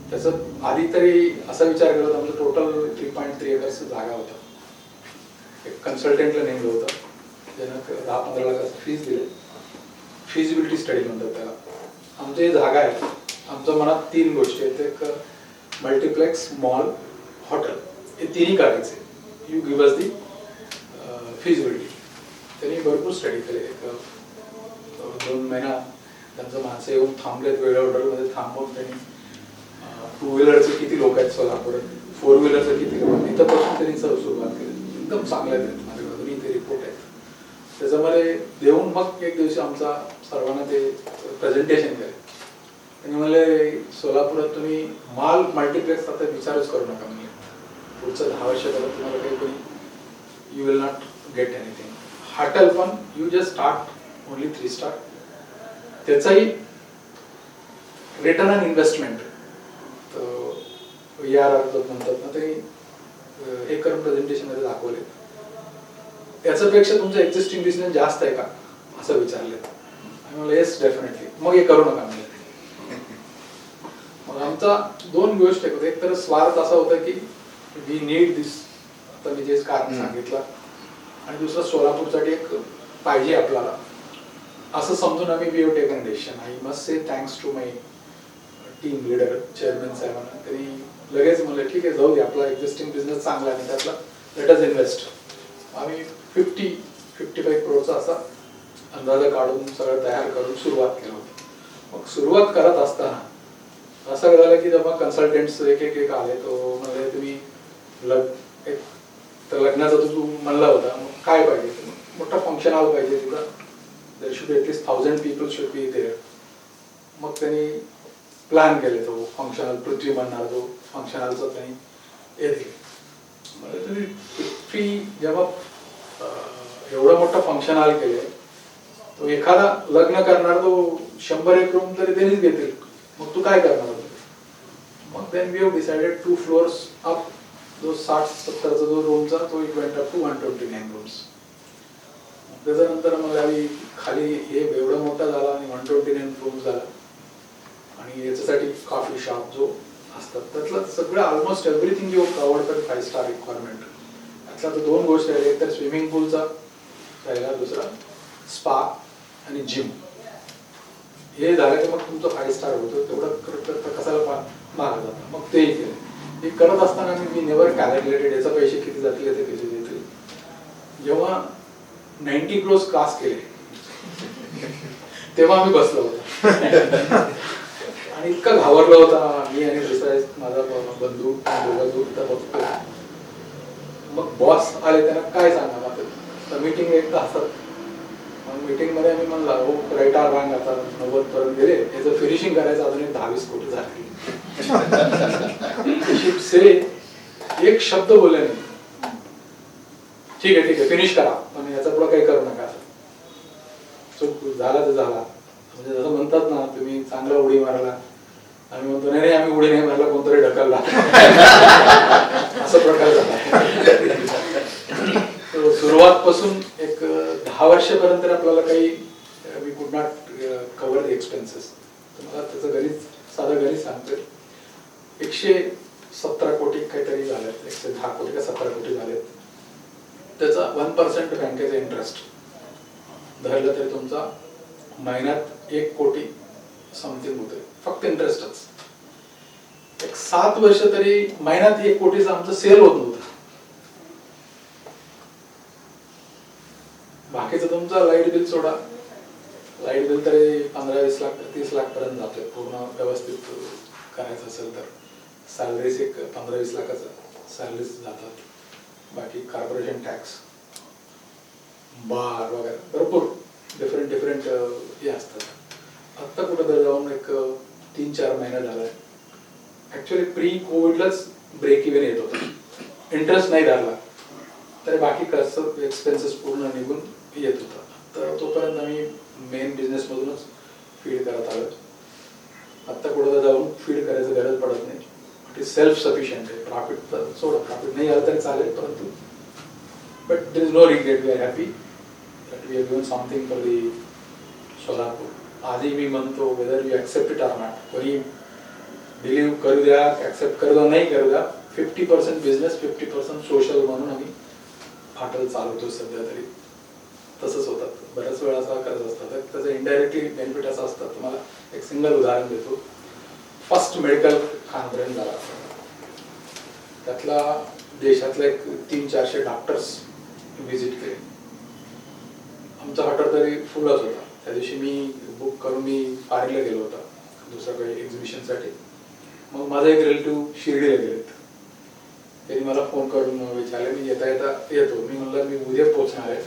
त्याचं आधी तरी असा विचार केला होता, आमचं टोटल 3.3 एकर्स जागा होता. एक कन्सल्टंटला नेमलं होतं, ज्यानं 10-15 लाखाचं फीज दिले. फिजिबिलिटी स्टडी म्हणतात त्याला. आमची जागा आहे, आमच्या मनात 3 गोष्टी आहेत. एक मल्टिप्लेक्स, मॉल, हॉटेल, हे तिन्ही करायचे. You give us the feasibility. त्यांनी भरपूर स्टडी केले. एक 2 महिना त्यांचं माणसं येऊन थांबलेत, वेगळ्या हॉटेलमध्ये थांबवून त्यांनी 2 व्हीलरचे किती लोक आहेत सोलापुरात, 4 व्हीलरचे किती लोक आहेत, इथंपासून त्यांनी सुरुवात केली. एकदम चांगल्या आहेत माझ्याकडे इथे रिपोर्ट आहेत. त्याच्यामध्ये देऊन मग एक दिवशी आमचा सर्वांना ते प्रेझेंटेशन केलं. त्यांनी म्हणले, सोलापुरात तुम्ही माल मल्टिप्लेक्स आता विचारच करू नका, म्हणजे पुढचं 10 वर्ष झालं तुम्हाला काही कोणी, you will not get anything. Hotel पण you just start only 3 star. त्याचाही रिटर्न ऑन इन्व्हेस्टमेंट ERR म्हणतात ना, ते हे करून प्रेझेंटेशनमध्ये दाखवले. त्याच्यापेक्षा तुमचं एक्झिस्टिंग बिझनेस जास्त आहे का असं विचारले. म्हणलं येस डेफिनेटली. मग हे करू नका म्हणजे. मग आमचा 2 गोष्टी होत्या. एक तर स्वार्थ असा होता की वी नीड दिस, आता मी जे कारण सांगितलं, आणि दुसरं सोलापूरसाठी एक पाहिजे आपल्याला, असं समजून आम्ही we have taken decision. I must say thanks to my team leader, chairman साहेबांना. त्यांनी लगेच म्हणलं ठीक आहे, जाऊ दे, आपला एक्झिस्टिंग बिझनेस चांगला आहे, त्यातला लेट अस इन्व्हेस्ट. आम्ही 50-55 करोडचा असा अंदाजा काढून सगळं तयार करून सुरुवात केली होती. मग सुरुवात करत असताना असं झालं की जेव्हा कन्सल्टंट्स एक आले, तो म्हणजे तुम्ही एक तर लग्नाचा तू म्हणला होता, मग काय पाहिजे, मोठा फंक्शन हॉल पाहिजे तिथं, there should be at least 1000 people should be there. मग त्यांनी प्लॅन केले, तो फंक्शन हॉल पृथ्वी म्हणणार, तो फंक्शन हॉलचा त्यांनी हे दिले. म्हणजे तुम्ही पृथ्वी जेव्हा एवढं मोठं फंक्शन हॉल केले, तो एखादा लग्न करणार तो 100-1 रूम तरी त्यांनीच घेतील, मग तू काय करणार होता. मग then we have decided 2 floors up, जो 60-70चा जो रूमचा, तो it went up to 129 rooms. त्याच्यानंतर मग आम्ही खाली हे एवढा मोठा झाला आणि 129 रूम्स झाला. आणि याच्यासाठी कॉफी शॉप जो असतात, त्यातलं सगळं almost everything you covered for 5 star requirement. त्यातला तर 2 गोष्टी आहेत, एक तर स्विमिंग पूलचा राहिला, दुसरा स्पा आणि जिम. हे झालं की मग तुमचं 5 स्टार होतं. तेवढं कसाला मागं जातं. मग तेही केलं. हे करत असताना मी नेवर कॅल्क्युलेटेड याचा पैसे किती जातील, याचे किती देतील. जेव्हा 90 crores क्रॉस केले तेव्हा आम्ही बसलो होतो. आणि इतका घाबरला होता मी आणि दुसरा माझा बंधू, बघतो. मग बॉस आले, त्यांना काय सांगा, तर मीटिंग एक असतात. मग मीटिंग मध्ये आम्ही म्हणला, हो राईट आर रॉंग, आता 90 पर्यंत गेले, याचं फिनिशिंग करायचं अजून एक 10-20 कोटी झाले. एक शब्द बोलले नाही. ठीक आहे फिनिश करा, पण याचा पुढे काही करू नका. चूक झाला तर झाला. म्हणजे जसं म्हणतात ना, तुम्ही चांगला उडी मारला, आम्ही म्हणतो नाही आम्ही उडी नाही मारला, कोणतरी ढकलला. असा प्रकार झाला. सुरुवातपासून एक 10 वर्षापर्यंत आपल्याला काही we could not cover the expenses. तुम्हाला त्याचं घरीच साधं घरीच सांगतो, 117 कोटी काहीतरी झाले, 110 कोटी का 17 कोटी झाले. त्याचा 1% बँकेचा इंटरेस्ट धरलं तरी तुमचा महिन्यात 1 कोटी समथिंग होते, फक्त इंटरेस्टच. एक 7 वर्ष तरी महिन्यात 1 कोटीचं आमचं सेल होत नव्हतं. बाकीचं तुमचं लाईट बिल सोडा, लाईट बिल तरी 15-20 लाख 30 लाख पर्यंत जातोय पूर्ण व्यवस्थित करायचं असेल तर. सॅलरीज एक 15-20 लाखाचं सॅलरीज जातात. बाकी कॉर्पोरेशन टॅक्स, बार वगैरे भरपूर डिफरंट हे असतात. आत्ता कुठं जाऊन एक 3-4 महिने झालाय. ऍक्च्युअली प्री कोविडलाच ब्रेक इव्हन येत होतं, इंटरेस्ट नाही धरला तरी बाकी कसं एक्सपेन्सेस पूर्ण निघून येत होता. तर तोपर्यंत आम्ही मेन बिझनेस मधूनच फीड करत आलो. आत्ता कुठं जाऊन फीड करायचं गरज पडत नाही. इट इज सेल्फ सफिशियंट आहे. प्रॉफिट तर सोडा, प्रॉफिट नाही आलं तरी चालेल, परंतु but there is no regret. We are happy that we are given something for the Solapur. आजही मी म्हणतो, whether you accept it or not, कोणी बिलीव्ह करू द्या, ऍक्सेप्ट करू द्या, नाही करू द्या, 50% बिझनेस 50% सोशल म्हणून आम्ही हॉटेल चालवतो सध्या तरी. तसंच होतात बऱ्याच वेळा असं करत असतात. त्याचं इनडायरेक्टली बेनिफिट असं असतं. तुम्हाला एक सिंगल उदाहरण देतो. फर्स्ट मेडिकल कॉन्फरन्स झाला, त्यातला देशातले एक 300-400 डॉक्टर्स व्हिजिट केले. आमचा हॉटेल तरी फुलच होता. त्या दिवशी मी बुक करून मी पारीला गेलो होता दुसऱ्या काही एक्झिबिशनसाठी. मग माझा एक रिलेटिव्ह शिर्डीला गेलेत. त्यांनी मला फोन करून विचारले, मी येता येतो. मी म्हणलं मी उद्या पोहोचणार आहे,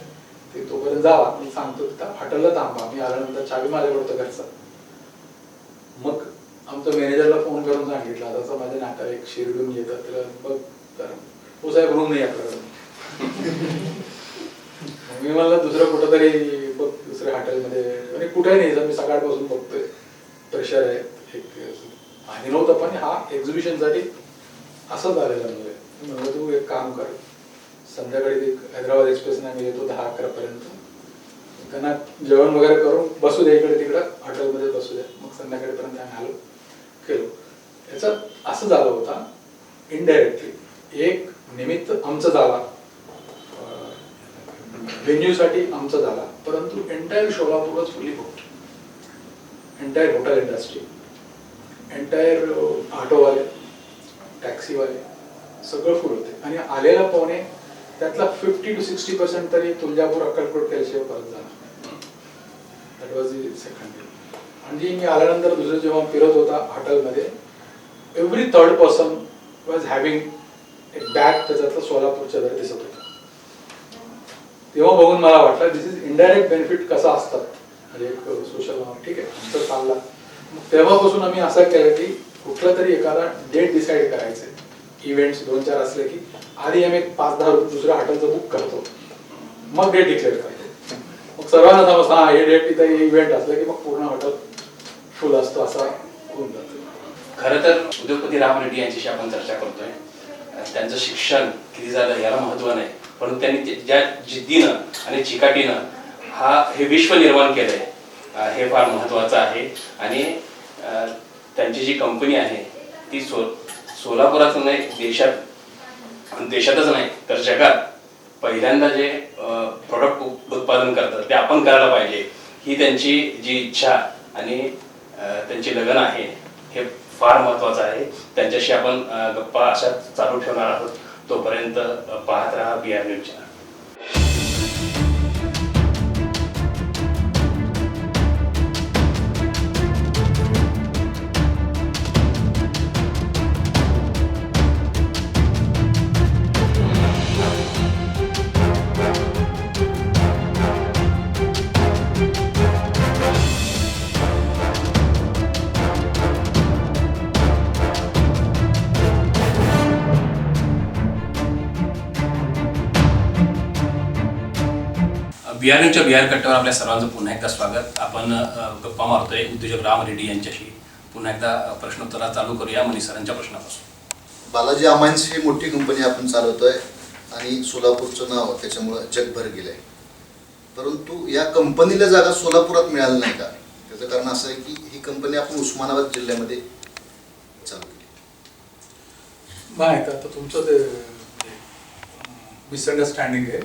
ते तोपर्यंत जावा, मी सांगतो तिथं हॉटेलला थांबा, मी आल्यानंतर चावी माझ्याकडे होतं घरचा. मग आमच्या मॅनेजरला फोन करून सांगितलं, आता माझ्या नातेवाईक शिर्डीहून येतात, तर बघ तर हो साहेब रूम नाही आपल्याकडे. मी म्हणलं दुसरं कुठं तरी बघ, दुसऱ्या हॉटेलमध्ये. आणि कुठेही नाही, जर मी सकाळपासून बघतोय प्रेशर आहे एक आणि नव्हतं. पण हा एक्झिबिशनसाठी असं झालेलं नव्हे. म्हणलं तू एक काम कर, संध्याकाळी हैदराबाद एक्सप्रेसने आम्ही येतो 10-11 पर्यंत, त्यांना जेवण वगैरे करून बसू द्या इकडे तिकडं हॉटेलमध्ये बसू द्या. मग संध्याकाळीपर्यंत आम्ही आलो केलो. याच्यात असं झालं होता, इनडायरेक्टली एक निमित्त आमचं झाला, व्हेन्यूसाठी आमचा झाला, परंतु एंटायर सोलापूरच fully booked. Entire hotel industry, entire ऑटोवाले, टॅक्सीवाले सगळं फुल होते. आणि आलेला पाहुणे त्यातला 50 to 60% तरी तुळजापूर अक्कलकोट केल्याशिवाय परत झाला. That was the second day. आणि मी आल्यानंतर दुसरं जेव्हा फिरत होता हॉटेलमध्ये, every third person was having एक बॅग, त्याच्यातलं सोलापूरच्या दर दिसत होतं. तेव्हा बघून मला वाटलं दिस इज इनडायरेक्ट बेनिफिट कसं असतात, म्हणजे एक सोशल ठीक आहे आमचं चालला. मग तेव्हापासून आम्ही असं केलं की कुठलं तरी एखादा डेट डिसाईड करायचं. इव्हेंट्स 2-4 असले की आधी आम्ही 5-10 दुसऱ्या हॉटेलचं बुक करतो, मग डेट डिक्लेअर करतो. मग सर्वांना समजतं हा हे डेट तिथे इव्हेंट असलं की मग पूर्ण हॉटेल फुल असतो, असा होऊन जातो. खरं तर उद्योगपती राम रेड्डी यांच्याशी आपण चर्चा करतोय. त्यांचं शिक्षण किती झालं याला महत्व नाही, परंतु त्यांनी ज्या जिद्दीनं आणि चिकाटीनं हे विश्व निर्माण केलंय हे फार महत्वाचं आहे. आणि त्यांची जी कंपनी आहे ती सोलापुरात नाही, देशातच नाही तर जगात पहिल्यांदा जे प्रोडक्ट उत्पादन करतात ते आपण करायला पाहिजे, ही त्यांची जी इच्छा आणि त्यांची लगन आहे हे फार महत्वाचं आहे. त्यांच्याशी आपण गप्पा अशा चालू ठेवणार आहोत. तोपर्यंत पाहत राहा BR न्यूज चॅनल. बिहारच्या बिहार कट्ट्यावर आपल्या सर्वांचं पुन्हा एकदा स्वागत. आपण गप्पा मारतोय उद्योजक राम रेड्डी यांच्याशी. पुन्हा एकदा प्रश्नोत्तरा चालू करूया मनीष सरांच्या प्रश्नापासून. बालाजी अमाइन्स ही मोठी कंपनी आपण चालवतोय आणि सोलापूरचं नाव त्याच्यामुळं जगभर गेलंय. परंतु या कंपनीला जागा सोलापुरात मिळाली नाही का? त्याचं कारण असं आहे की ही कंपनी आपण उस्मानाबाद जिल्ह्यामध्ये चालू केली. नाही तर आता तुमचं ते मिसअंडरस्टँडिंग आहे.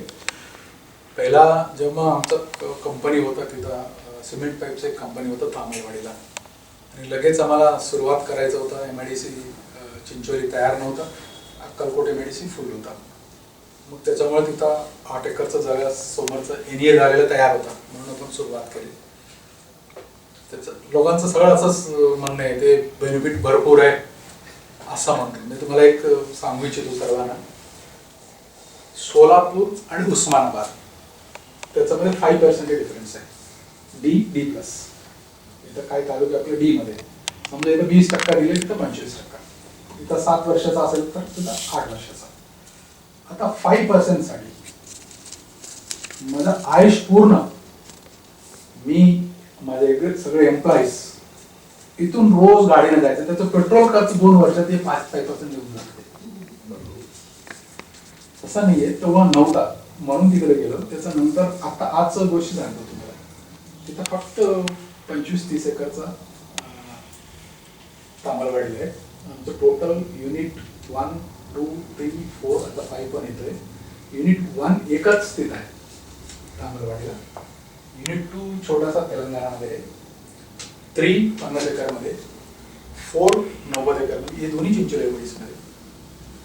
पहिला जेव्हा आमचं कंपनी होता तिथं सिमेंट पाईपचं एक कंपनी होतं तामिळवाडीला, आणि लगेच आम्हाला सुरुवात करायचं होतं. MIDC चिंचोली तयार नव्हता, अक्कलकोट MIDC फुल होता. मग त्याच्यामुळे तिथं 8 एकरचं जागा समोरचं NA झालेलं तयार होता, म्हणून आपण सुरुवात केली. त्याचं लोकांचं सगळं असंच म्हणणं आहे, ते बेनिफिट भरपूर आहे असं म्हणतो. मी तुम्हाला एक सांगू इच्छितो सर्वांना, सोलापूर आणि उस्मानाबाद त्याच्यामध्ये 5% डिफरन्स आहे. D+. इथं काय तालुके आपले D मध्ये, समजा इथं 20% दिले, तिथं 25%. इथं 7 वर्षाचा असेल तर तिथं 8 वर्षाचा. आता 5% साठी माझं आयुष पूर्ण, मी माझे सगळे एम्प्लॉईज इथून रोज गाडीने जायचं, त्याचं पेट्रोल खर्च 2 वर्षात 5% निघून जाते. तसा नाहीये, तेव्हा नव्हता म्हणून तिकडे गेलो. त्याच्यानंतर आता आजचं गोष्ट सांगतो तुम्हाला. तिथं फक्त 25-30 एकरचा तांबलवाडी आहे. आमचं टोटल युनिट 1, 2, 3, 4 आता 5 पण येतोय. युनिट 1 एकच तिथं आहे तांबलवाडीला. युनिट 2 छोटासा तेलंगणामध्ये आहे. 3 50 एकरमध्ये, 4 90 एकरमध्ये, हे दोन्ही चिंचोली मध्ये.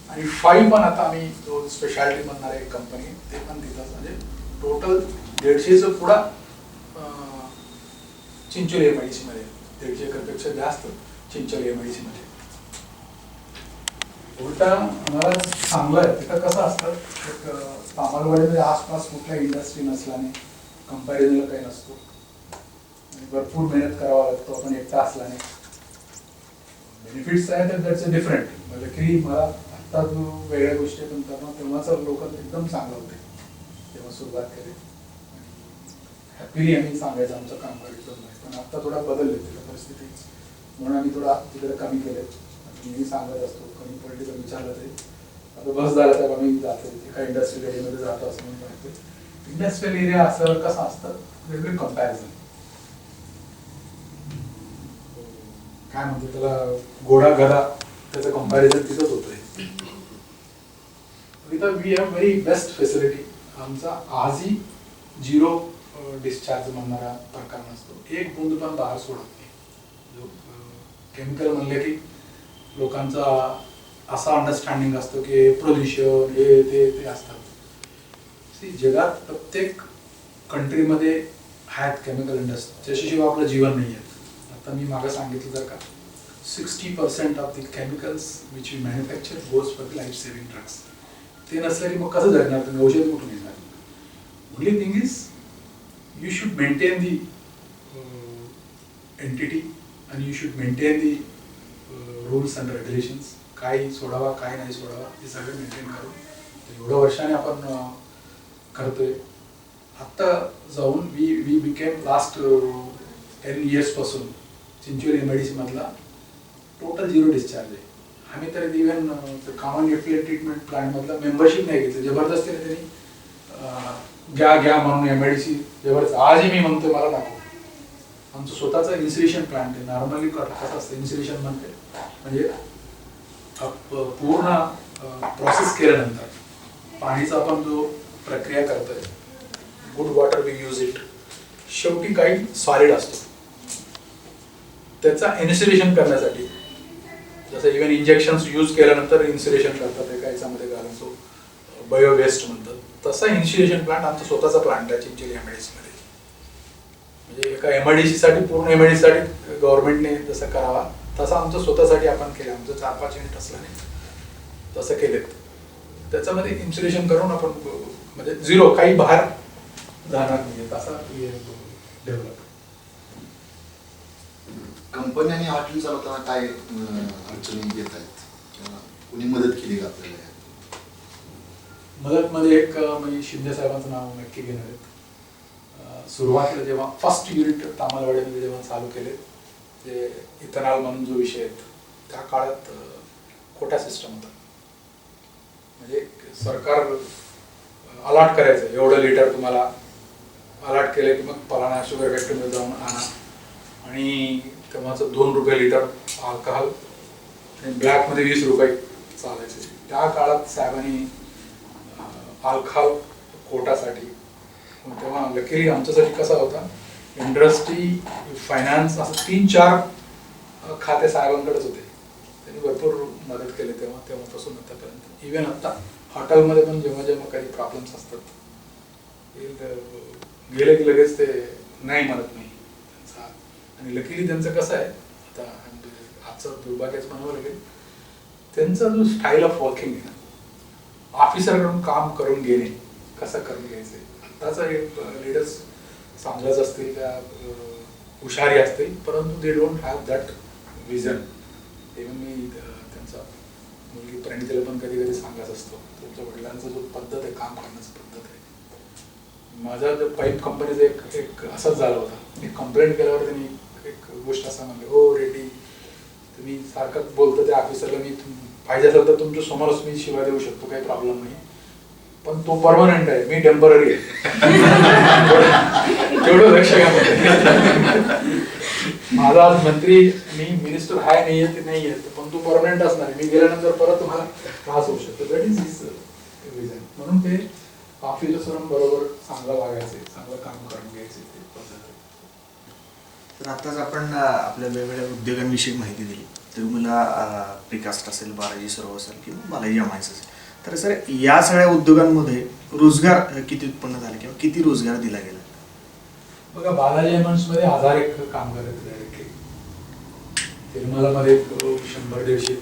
आणि 5 पण आता आम्ही जो स्पेशालिटी म्हणणार आहे कंपनी, ते पण तिथंच. म्हणजे टोटल 150चं पुढा चिंचोली MIDC मध्ये, 150 एकरपेक्षा जास्त चिंचोली MIDC मध्ये. उलटा आम्हाला चांगलं आहे. तिथं कसं असतं, तामालवाडीमध्ये आसपास कुठल्या इंडस्ट्री नसल्याने कंपॅरिझनला काही नसतो आणि भरपूर मेहनत करावा लागतो आपण एकटा असल्याने. बेनिफिट्स आहेत तर दॅट्स अ डिफरंट. म्हणजे की मला आत्ता जो वेगळ्या गोष्टी पण तेव्हाचं लोक एकदम चांगलं होते तेव्हा सुरुवात केली. हॅपीली आम्ही सांगायचं आमचं काम करायचं नाही, पण आता थोडा बदलले तिथं परिस्थिती, म्हणून आम्ही थोडा तिकडे कमी केले. मी सांगत असतो कमी पडली तर विचारलं तरी आता बस झालं तर आम्ही जातो एका इंडस्ट्रियल एरियामध्ये जातो असं म्हणून माहिती. इंडस्ट्रियल एरिया असं कसं असतं, वेगळी कंपॅरिझन, काय म्हणतो त्याला, घोडा गधा, त्याचं कंपॅरिझन तिथंच होतंय. इथं we have very best facility. आमचा आजही 0 डिस्चार्ज म्हणणारा प्रकार नसतो. एक बूंद पण बाहेर सोडत नाही. केमिकल म्हणले की लोकांचा असा अंडरस्टँडिंग असतो की प्रदूषण हे ते असतात. जगात प्रत्येक कंट्रीमध्ये आहेत केमिकल इंडस्ट्री, त्याच्याशिवाय आपलं जीवन नाही आहे. आता मी मागं सांगितलं जर का 60% of the chemicals which we manufacture goes for life saving drugs. ते नसले की मग कसं जगणार तुम्ही, औषध कुठून येणार? Only thing is you should maintain the entity and you should maintain the rules and regulations. काय सोडावा काय नाही सोडावा हे सगळं मेंटेन करून एवढ्या वर्षाने आपण करतोय. आत्ता जाऊन वी बिकेम लास्ट 10 years पासून चिंचोली MIDC मधला टोटल 0 डिस्चार्ज आहे. आम्ही तर even common effluent treatment plant मधला मेंबरशिप नाही घेतली, जबरदस्तीने त्यांनी घ्या म्हणून MIDC जबरदस्त. आजही मी म्हणतोय मला नको. आमचं स्वतःचा इन्सुलेशन प्लांट आहे. नॉर्मली कसं असतं इन्सुलेशन म्हणते म्हणजे पूर्ण प्रोसेस केल्यानंतर पाणीचा आपण जो प्रक्रिया करतोय, good water we use it, शेवटी काही सॉलिड असतो त्याचा इन्सुलेशन करण्यासाठी. जसं इव्हन इंजेक्शन्स यूज केल्यानंतर इन्सुलेशन करतात एका याच्यामध्ये घालून, तो बायो वेस्ट म्हणतात. तसा इन्सुलेशन प्लांट आमचा स्वतःचा प्लांट आहे चिंचोली MIDC मध्ये. म्हणजे एका MIDC साठी पूर्ण MIDC साठी गव्हर्नमेंटने जसं करावा तसं आमचं स्वतःसाठी आपण केलं. आमचं 4-5 युनिट असल्याने तसं केलेत. त्याच्यामध्ये इन्सुलेशन करून आपण म्हणजे 0 काही बाहेर जाणार नाही तसा डेव्हलप. कंपनी आणि हॉटेल चालवताना काय अडचणी येत आहेत किंवा कुणी मदत केली का आपल्याला? मदतमध्ये एक म्हणजे शिंदे साहेबांचं नाव नक्की घेणार आहेत. सुरुवातीला जेव्हा फर्स्ट युनिट तामलवाडीमध्ये जेव्हा चालू केले, जे इथेनॉल म्हणून जो विषय आहे त्या काळात खोटा सिस्टम होता. म्हणजे सरकार अलॉट करायचं, एवढं लिटर तुम्हाला अलॉट केलं की मग फलाना शुगर फॅक्टरीमध्ये जाऊन आणा, आणि तेव्हाचं 2 रुपये लिटर अल्कोहोल आणि ब्लॅकमध्ये 20 रुपये चालायचे. त्या काळात साहेबांनी अल्कोहोल कोटासाठी, तेव्हा लकीली आमच्यासाठी कसा होता, इंडस्ट्री, फायनान्स असं 3-4 खाते साहेबांकडेच होते. त्यांनी भरपूर मदत केली तेव्हापासून आतापर्यंत. इव्हन आता हॉटेलमध्ये पण जेव्हा जेव्हा काही प्रॉब्लेम्स असतात, गेले की लगेच ते नाही म्हणत नाही त्यांचा. आणि लकीली त्यांचं कसं आहे, आता आजचं दुर्भाग्यच म्हणावं लागेल, त्यांचा जो स्टाईल ऑफ वर्किंग आहे, ऑफिसरकडून काम करून घेणे, कसं करून घ्यायचं. आत्ताचा लीडर्स चांगलंच असतील, त्या हुशारी असतील, परंतु they don't have that vision. Even मी त्यांचा मुलगी प्रणितीला पण कधी कधी सांगत असतो, तुमच्या वडिलांचा जो पद्धत आहे, काम करण्याची पद्धत आहे. माझा जो पाईप कंपनीचा एक असंच झाला होता. मी कंप्लेंट केल्यावर त्यांनी एक गोष्ट असं म्हणले, हो रेड्डी, तुम्ही सारखं बोलतो त्या ऑफिसरला, मी पाहिजे असेल तर तुमच्या समोरच मी शिवाय देऊ शकतो, काही प्रॉब्लेम नाही, पण तो परमनंट आहे, मी टेम्पररी आहे. तेवढं लक्ष घ्या. माझा आज मंत्री, मी मिनिस्टर आहे नाही आहे ते नाही आहे, पण तू परमनंट असणार आहे, मी गेल्यानंतर परत तुम्हाला त्रास होऊ शकतो. That is his reason. म्हणून ते ऑफिसरांबरोबर चांगलं वागायचे, चांगलं काम करून घ्यायचे ते पद्धत. तर आताच आपण आपल्या वेगवेगळ्या उद्योगांविषयी माहिती दिली. तर मला प्रिकास्ट असेल, बालाजी सरोवर असेल किंवा बालाजी अमाईन्स असेल, तर सर या सगळ्या उद्योगांमध्ये रोजगार किती उत्पन्न झाले किंवा किती रोजगार दिला गेला? बघा, बालाजी अमाईन्समध्ये 1001 कामगार आहेत डायरेक्टली. तिरुमलामध्ये 100-150,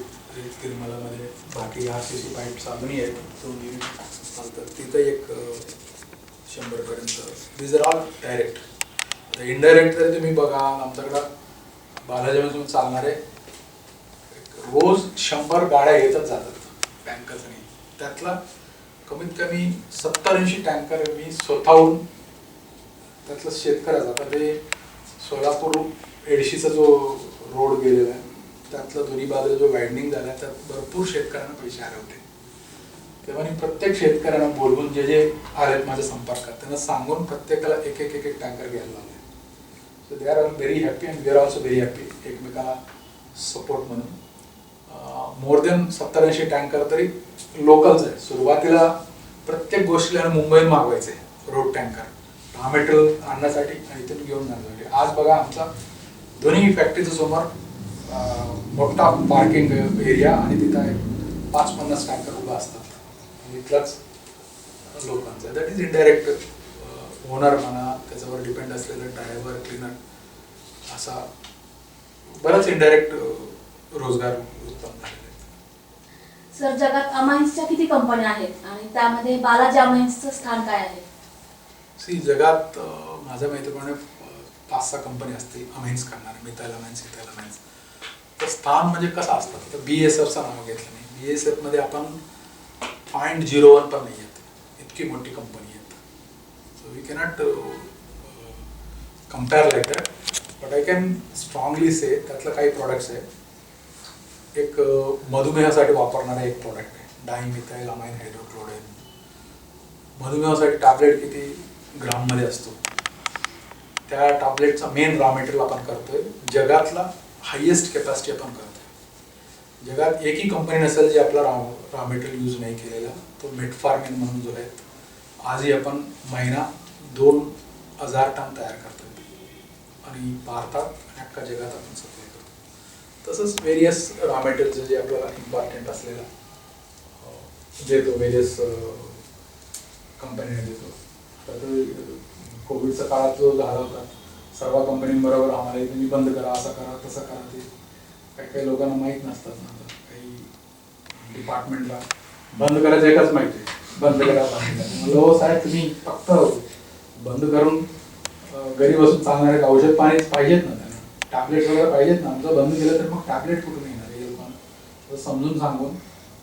तिरुमलामध्ये बाकी RCC पाईप्स अजूनही आहेत, 2 युनिट चालतात, तिथं एक 100पर्यंत. दिस आर ऑल डायरेक्ट. आता इनडायरेक्ट तरी तुम्ही बघा, आमच्याकडं बालाजी अमाईन्समध्ये चालणारे रोज 100 गाड्या येतच जातात टँकर्सनी. त्यातला कमीत कमी 70-80 टँकर मी स्वतःहून त्यातलं शेतकऱ्याचा, आता ते सोलापूर एडशीचा जो रोड गेलेला आहे, त्यातलं दोन्ही बाजूला जो वायडनिंग झाला आहे, त्यात भरपूर शेतकऱ्यांना पैसे आले होते. तेव्हा मी प्रत्येक शेतकऱ्यांना बोलवून, जे जे आलेत माझ्या संपर्कात, त्यांना सांगून प्रत्येकाला एक टँकर घ्यायला लावले. So they are very happy and we are also very happy, एकमेकाला सपोर्ट म्हणून. मोर देन 70-80 टँकर तरी लोकलच आहे. सुरुवातीला प्रत्येक गोष्टीला मुंबईत मागवायचे रोड टँकर, रॉ मटेरियल आणण्यासाठी आणि इथून घेऊन जाण्यासाठी. आज बघा, आमचा दोन्ही फॅक्टरीच्या समोर मोठा पार्किंग एरिया आणि तिथं 50-50 टँकर उभा असतात इथलाच लोकांचा. दॅट इज इनडायरेक्ट ओनर म्हणा, त्याच्यावर डिपेंड असलेलं ड्रायव्हर, क्लीनर, असा बराच इनडायरेक्ट रोजगार उत्पन्न झालेले आहेत. सर, जगात अमाईन्सच्या किती कंपन्या आहेत आणि त्यामध्ये बालाजी अमाईन्सचं स्थान काय आहे? जगात माझ्या माहितीप्रमाणे 5-6 कंपनी असतील अमाईन्स करणारे, मिथाइल अमाईन्स, इथाइल अमाईन्स. तर स्थान म्हणजे कसं असतं, तर BASFचं नाव घेतलं नाही. BASF मध्ये आपण 0.01 पण नाही आहेत, इतकी मोठी कंपनी आहेत. So we cannot compare like that, but I can strongly say त्यातलं काही प्रोडक्ट्स आहेत. एक मधुमेहासाठी वापरणारा एक प्रोडक्ट आहे, डायमिथाइल अमाइन हायड्रोक्लोराईड. मधुमेहासाठी टॅबलेट किती ग्राममध्ये असतो, त्या टॅबलेटचा मेन रॉ मटेरियल आपण करतोय. जगातला हायेस्ट कॅपॅसिटी आपण करतोय. जगात एकही कंपनी नसेल जी आपला रॉ मटेरियल यूज नाही केलेला, तो मेटफॉर्मिन म्हणून जो आहे, आजही आपण महिना 2000 टन तयार करतोय आणि भारतात आणि अख्खा जगात आपण सप्लाय करतो. तसंच व्हेरियस रॉ मटेरियल जे आपल्याला इम्पॉर्टंट असलेला देतो, व्हेरियस कंपनीने देतो. तर कोविडच्या काळात जो झाला होता, सर्व कंपनीबरोबर आम्हाला तुम्ही बंद करा, असं करा, तसं करा, ते काही काही लोकांना माहीत नसतात ना. काही डिपार्टमेंटला बंद करायचं एकच माहिती आहे, बंद करा, बंद करा. म्हणलं, हो साहेब, तुम्ही फक्त बंद करून घरी बसून चालणारे औषध पाणी पाहिजेत ना, त्यांना टॅबलेट्स वगैरे पाहिजेत ना. आमचं बंद केलं तर मग टॅबलेट कुठून येणार हे लोकांना समजून सांगून.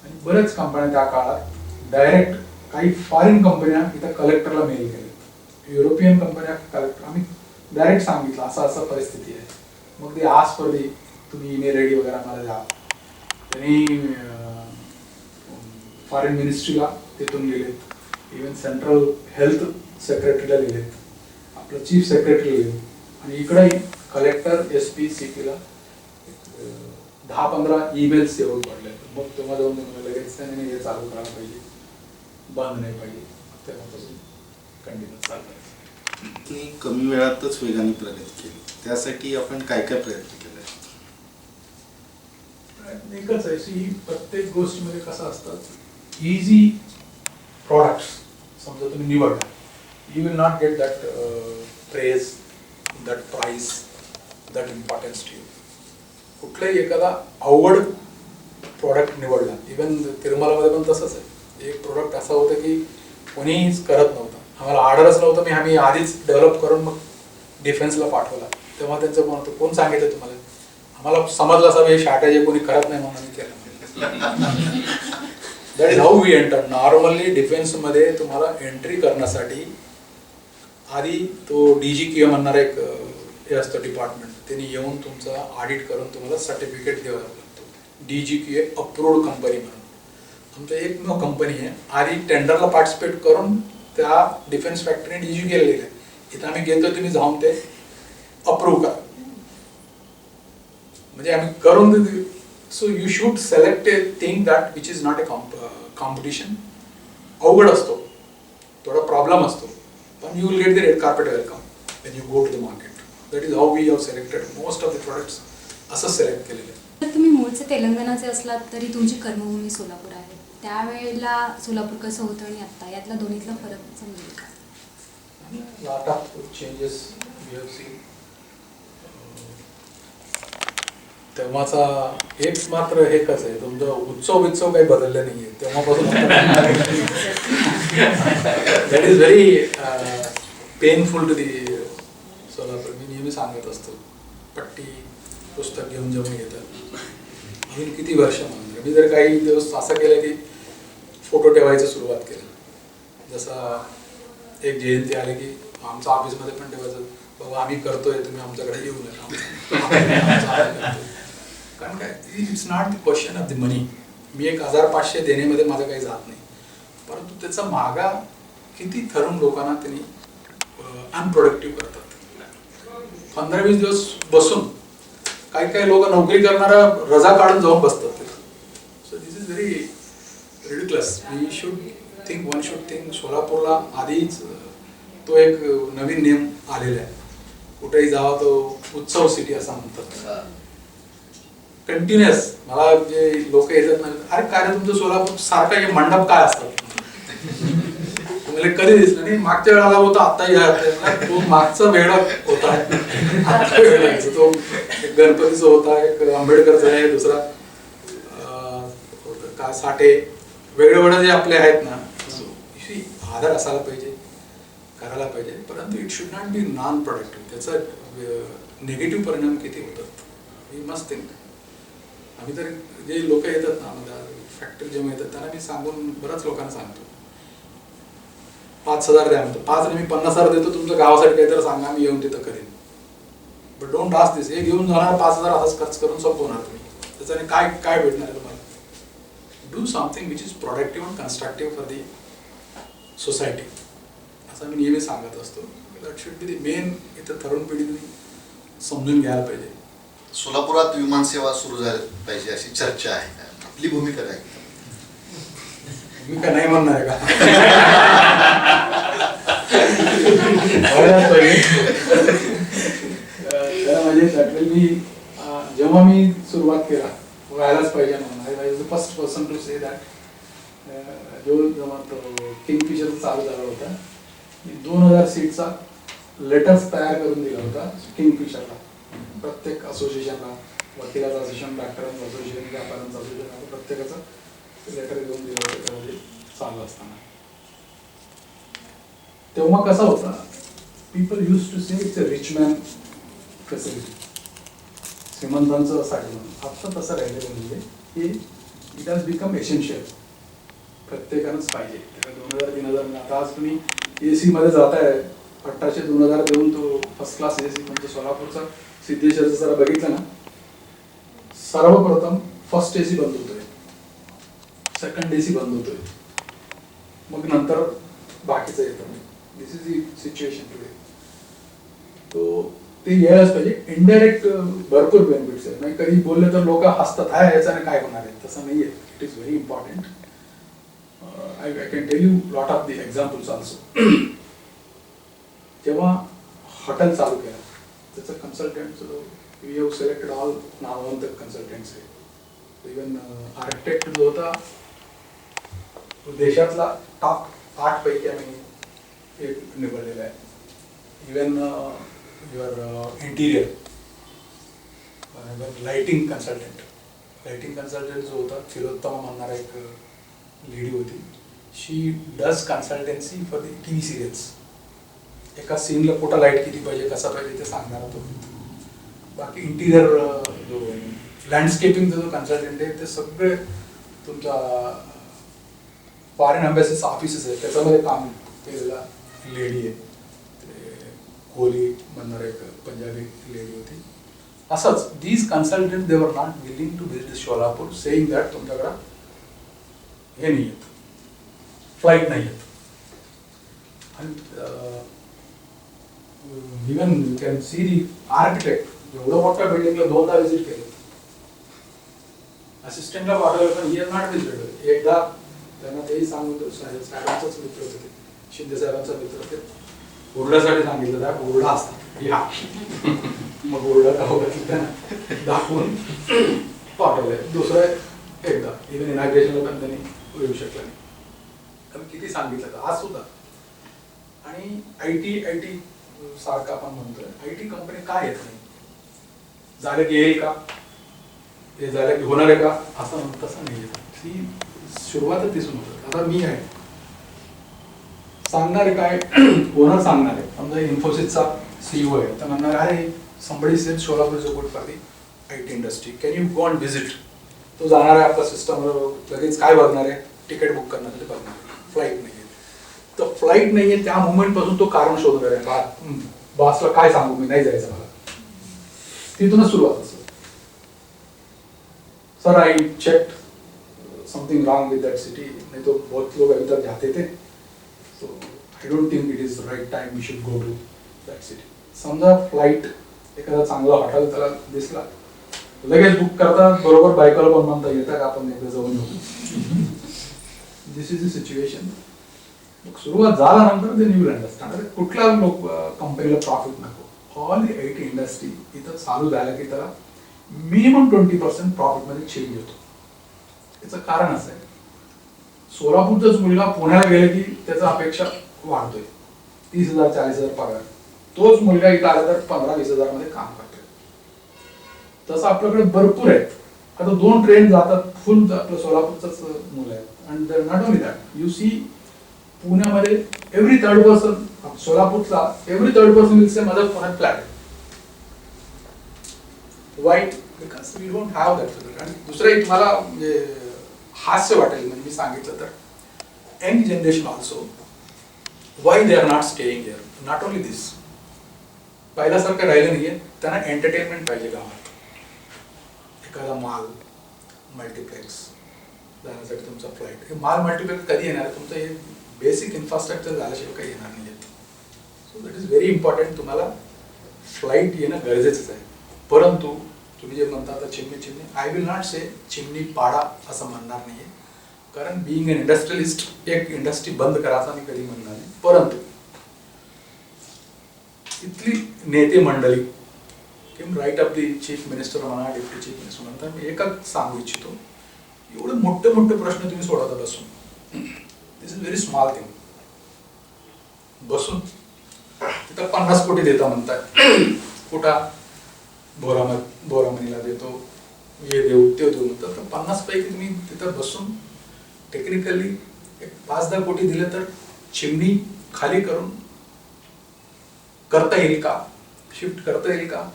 आणि बरेच कंपन्या त्या काळात डायरेक्ट, काही फॉरेन कंपन्या इथं कलेक्टरला मेल केले, युरोपियन कंपन्या कलेक्ट आम्ही डायरेक्ट सांगितलं असं असं परिस्थिती आहे. मग ते आज पर तुम्ही ईमेल आय डी वगैरे मला द्या. त्यांनी फॉरेन मिनिस्ट्रीला तिथून लिहिलेत, इवन सेंट्रल हेल्थ सेक्रेटरीला लिहिलेत, आपलं चीफ सेक्रेटरी लिहिलेत, आणि इकडंही कलेक्टर SP CPला 10-15 ईमेल्स येऊन पडले. मग तुम्हाला जाऊन लगेच त्याने हे चालू करायला पाहिजे, बंद नाही पाहिजे, तेव्हापासून कंटिन्यू चालू. कमी वेळातच वेगाने प्रगती केली, त्यासाठी आपण काय काय प्रयत्न केले? एकच आहे की प्रत्येक गोष्टीमध्ये कसं असतात, इझी प्रॉडक्ट्स समजा तुम्ही निवडला, you will not get that praise, that price, that importance to you. कुठलाही एखादा अवघड प्रॉडक्ट निवडला, इवन तिरुमलामध्ये पण तसंच आहे. एक प्रोडक्ट असं होतं की कोणीच करत नव्हतं, आम्हाला ऑर्डरच नव्हतं, आम्ही आधीच डेव्हलप करून मग डिफेन्सला पाठवला. तेव्हा त्यांचं कोण होतं, कोण सांगितलं तुम्हाला? आम्हाला समजलं असं हे शॉर्टेज कोणी करत नाही म्हणून आम्ही केलं. That is how we enter. Normally डिफेन्समध्ये तुम्हाला एंट्री करण्यासाठी आधी तो DGQA म्हणणारा एक हे असतं डिपार्टमेंट, त्यांनी येऊन तुमचा ऑडिट करून तुम्हाला सर्टिफिकेट द्यावा लागतो. DGQA अप्रूव्ड कंपनी म्हणून आमचं एकमेव कंपनी आहे. आधी टेंडरला पार्टिसिपेट करून त्या डिफेन्स फॅक्टरीने DGQA लिहिलं आहे, इथं आम्ही गेलो, तुम्ही जाऊन ते अप्रूव्ह करा, म्हणजे आम्ही करून. So you should select a thing that which is not a competition. अवघड असतो, थोडा प्रॉब्लेम असतो, पण you will get the red carpet welcome when you go to the market. That is how we have selected most of the products. असं select केलेलं आहे. तर तुम्ही मूळचे तेलंगणाचे असलात तरी तुमची कर्मभूमी सोलापूर आहे. त्यावेळेला सोलापूर कसं होतं आणि आता यातला दोन्हीतला फरक समजेल का? Lot of changes we have seen. तेव्हाचा एक मात्र हे कसं आहे, तुमचं उत्सव काही बदलले नाहीये तेव्हापासून. That is very painful to the Solapur. मी नेहमी सांगत असतो, पट्टी पुस्तक घेऊन जेव्हा येतात, अजून किती वर्ष म्हणणार. मी जर काही दिवस असं केलं की फोटो ठेवायचं सुरुवात केलं, जसा एक जयंती आली की आमच्या ऑफिसमध्ये पण ठेवायचं, बाबा आम्ही करतोय, तुम्ही आमच्याकडे येऊ नका. कारण काय, it's not the question of the money. मी 1,500 देण्यामध्ये माझं काही जात नाही, परंतु त्याचा मागा किती तरुण लोकांना त्यांनी अनप्रोडक्टिव्ह करतात. 15-20 दिवस बसून काही काही लोक नोकरी करणारा रजा काढून जाऊन बसतात तिथं. So this is very ridiculous. We should think, one should think. सोलापूरला आधीच तो एक नवीन नियम आलेला आहे, कुठेही जावा तो उत्सव सिटी असं म्हणतात. कंटिन्युअस मला जे लोक येतात ना, अरे काय रे तुमचं सोलापूर सारखं हे मंडप काय असतात, तुम्हाला कधी दिसलं नाही? मागच्या वेळेला होता, आता तो मागचा वेगळा होता, आता वेगळा. तो एक गणपतीचा होता, एक आंबेडकरचा आहे, दुसरा काय साठे, वेगळे वेगळे जे आपले आहेत ना, आधार असायला पाहिजे, करायला पाहिजे, परंतु it should not be non productive. त्याचा निगेटिव्ह परिणाम किती होतात, वी मस्ट थिंक. आम्ही तर जे लोक येतात ना आम्हाला फॅक्टरी जेव्हा येतात त्यांना मी सांगून बऱ्याच लोकांना सांगतो, 5,000 द्या म्हणतो. 5 नाही मी 50,000 देतो, तुमचं गावासाठी काहीतरी सांगा, मी येऊन तिथं करेन. बट डोंट आस्क दिस. हे घेऊन जाणार 5,000 असंच खर्च करून संपवणार तुम्ही, त्याच्याने काय काय भेटणार आहे तुम्हाला? Do something which is productive and constructive for the society, असं मी नेहमी सांगत असतो. That should be the main. इथं तरुण पिढीने समजून घ्यायला पाहिजे. सोलापुरात विमानसेवा सुरू झाली पाहिजे अशी चर्चा आहे, आपली भूमिका काय? मी काय नाही म्हणणार आहे का? म्हणजे मी जेव्हा मी सुरुवात केला व्हायलाच पाहिजे म्हणून, I was the first person to say that. जो जेव्हा तो किंगफिशर चालू झाला होता, 2000 सीटचा लेटर्स तयार करून दिला होता किंगफिशरला, प्रत्येक असोसिएशनला, वकिलाचं असोसिएशन, डॉक्टरांचं असोसिएशन, व्यापाऱ्यांचं असोसिएशन, प्रत्येकाचं लेटर घेऊन दिलं होतं त्यामध्ये चालू असताना. तेव्हा कसा होता, people use to say it's a rich man facility, श्रीमंतांचं साठी म्हणून. आता तसं राहिलेलं म्हणजे की इट हॅज बिकम एसेन्शियल, प्रत्येकानंच पाहिजे. 2000-3000. आता आज तुम्ही AC मध्ये जाताय 1800-2000 देऊन तो फर्स्ट क्लास एसी म्हणजे सोलापूरचा सिद्धेश्वरचा जरा बघितलं ना, सर्वप्रथम फर्स्ट एसी बंद होतोय, सेकंड एसी बंद होतोय, मग नंतर बाकीचं येतं. दिस इज दी सिच्युएशन टुडे. तो ते यायलाच पाहिजे. इनडायरेक्ट भरपूर बेनिफिट्स आहेत. नाही कधी बोलले तर लोक हसतात, हा याच्याने काय होणार आहे, तसं नाहीये. It is very important. I can tell you lot of the examples also. जेव्हा हॉटेल चालू केलं त्याचं consultant we have selected all नामवंत कन्सल्टंट्स आहे. इवन आर्किटेक्ट जो होता देशातला टॉप 8 पैकी आम्ही एक निवडलेला आहे. Even your interior lighting consultant जो होता फिरोत्तमा म्हणणारा एक लेडी होती. She does consultancy for the T V serials. एका सीनला कुठं लाईट किती पाहिजे, कसा पाहिजे ते सांगणारा तो. बाकी इंटिरियर जो लँडस्केपिंगचा जो कन्सल्टंट आहे ते सगळे तुमच्या फॉरेन एम्बॅसीज ऑफिसेस आहे त्याच्यामध्ये काम केलेला लेडी आहे. कोहली म्हणणार एक पंजाबी लेडी होती. असंच these consultant they were not willing to visit Solapur, saying that तुमच्याकडं हे नाही आहेत, फ्लाईट नाही आहेत. आणि even you can see the architect एवढं मोठ्या बिल्डिंगला 2दा व्हिजिट केलं. असिस्टंटला पाठवलं पण ही हॅज नॉट व्हिजिटेड. एकदा त्यांना तेही सांगून साहेबांचाच मित्र होते ते, शिंदे साहेबांचा मित्र ते, ओरडासाठी सांगितलं त्या ओरडा असतात या मग ओरडा त्यांना दाखवून पाठवलंय. दुसरं एकदा इव्हन इनॉग्रेशनला पण त्यांनी येऊ शकला नाही. कारण किती सांगितलं तर आज सुद्धा. आणि आय टी सारखं आपण म्हणतोय, आय टी कंपनी काय येत नाही, झालं की येईल का, हे झालं की होणार आहे का, असं तसं नाही येत. ती सुरुवातच दिसून होतं. आता मी आहे सांगणारे काय ओनर सांगणार आहे. समजा इन्फोसिसचा सीईओ आहे तर म्हणणार अरे somebody said Solapur is a good for the IT industry, can you go and visit. तो जाणार आहे आपल्या सिस्टमवर, लगेच काय बघणार आहे, तिकीट बुक करणार ते बघणार. फ्लाईट नाही आहे तर फ्लाईट नाही आहे त्या मोमेंटपासून तो कारण शोधणार आहे. बॉसला काय सांगू मी, नाही जायचं मला. तिथूनच सुरुवात असते. Sir I check something wrong with that city, नहीं तो बहुत लोग अभी तक जाते थे, so I don't think it is the right time we should go to that city. समजा फ्लाईट एखादा चांगला हॉटेल त्याला दिसला लगेच बुक करतात, बरोबर बायकोला पण म्हणता येतं का आपण एकदा जाऊन येऊ. दिस इज द सिच्युएशन. मग सुरुवात झाल्यानंतर ते न्यू अंडरस्टँड कुठल्या लोक कंपनीला प्रॉफिट नको. ऑल IT इंडस्ट्री इथं चालू झालं की त्याला मिनिमम 20% प्रॉफिट मध्ये चेंज होतो. याचं कारण असं आहे, सोलापूरचाच मुलगा पुण्याला गेले की त्याचा अपेक्षा वाढतोय, 30,000 40,000 पगार. तोच मुलगा इथं आला तर 15-20,000 मध्ये काम करतोय. तसं आपल्याकडे भरपूर आहेत. आता 2 ट्रेन जातात फुल आपलं सोलापूरचाच मुलं आहेत. And not only that, you see पुण्यामध्ये एव्हरी 3rd पर्सन, सोलापूरचा every 3rd person will say माझा पुण्यात फ्लॅट आहे. Why? Because we don't have that. आणि दुसरं एक मला म्हणजे हास्य वाटेल म्हणजे मी सांगितलं तर young generation also why they are not staying here. Not only this, पहिल्यासारखं राहिलं नाहीये. त्यांना एंटरटेनमेंट पाहिजे गावात. एखादा मॉल, मल्टिप्लेक्स जाण्यासाठी तुमचा फ्लाईट. हे मॉल मल्टिप्लेक्स कधी येणार आहे? तुमचं हे बेसिक इन्फ्रास्ट्रक्चर झाल्याशिवाय काही येणार नाही. So that is very important. तुम्हाला फ्लाईट येणं गरजेचंच आहे. परंतु तुम्ही जे म्हणता आता चिमणी, आय विल नॉट से चिमणी पाडा असं म्हणणार नाहीये. कारण बिईंग अन इंडस्ट्रियलिस्ट एक इंडस्ट्री बंद करायचा मी कधी म्हणणार नाही. परंतु इथली नेते मंडळी किंवा right of the chief minister म्हणा, डेप्युटी चीफ मिनिस्टर म्हणता, मी एकच सांगू इच्छितो, एवढे मोठे मोठे प्रश्न तुम्ही सोडवता बसून. दिस इज व्हेरी स्मॉल थिंग. बसून तिथं 50 कोटी देता म्हणताय, कुठं बोरामणीला देतो, हे देऊ ते देऊ म्हणतात. तर 50 पैकी तुम्ही तिथं बसून टेक्निकली 5-10 कोटी दिले तर चिमणी खाली करून करता येईल का, शिफ्ट करता येईल का,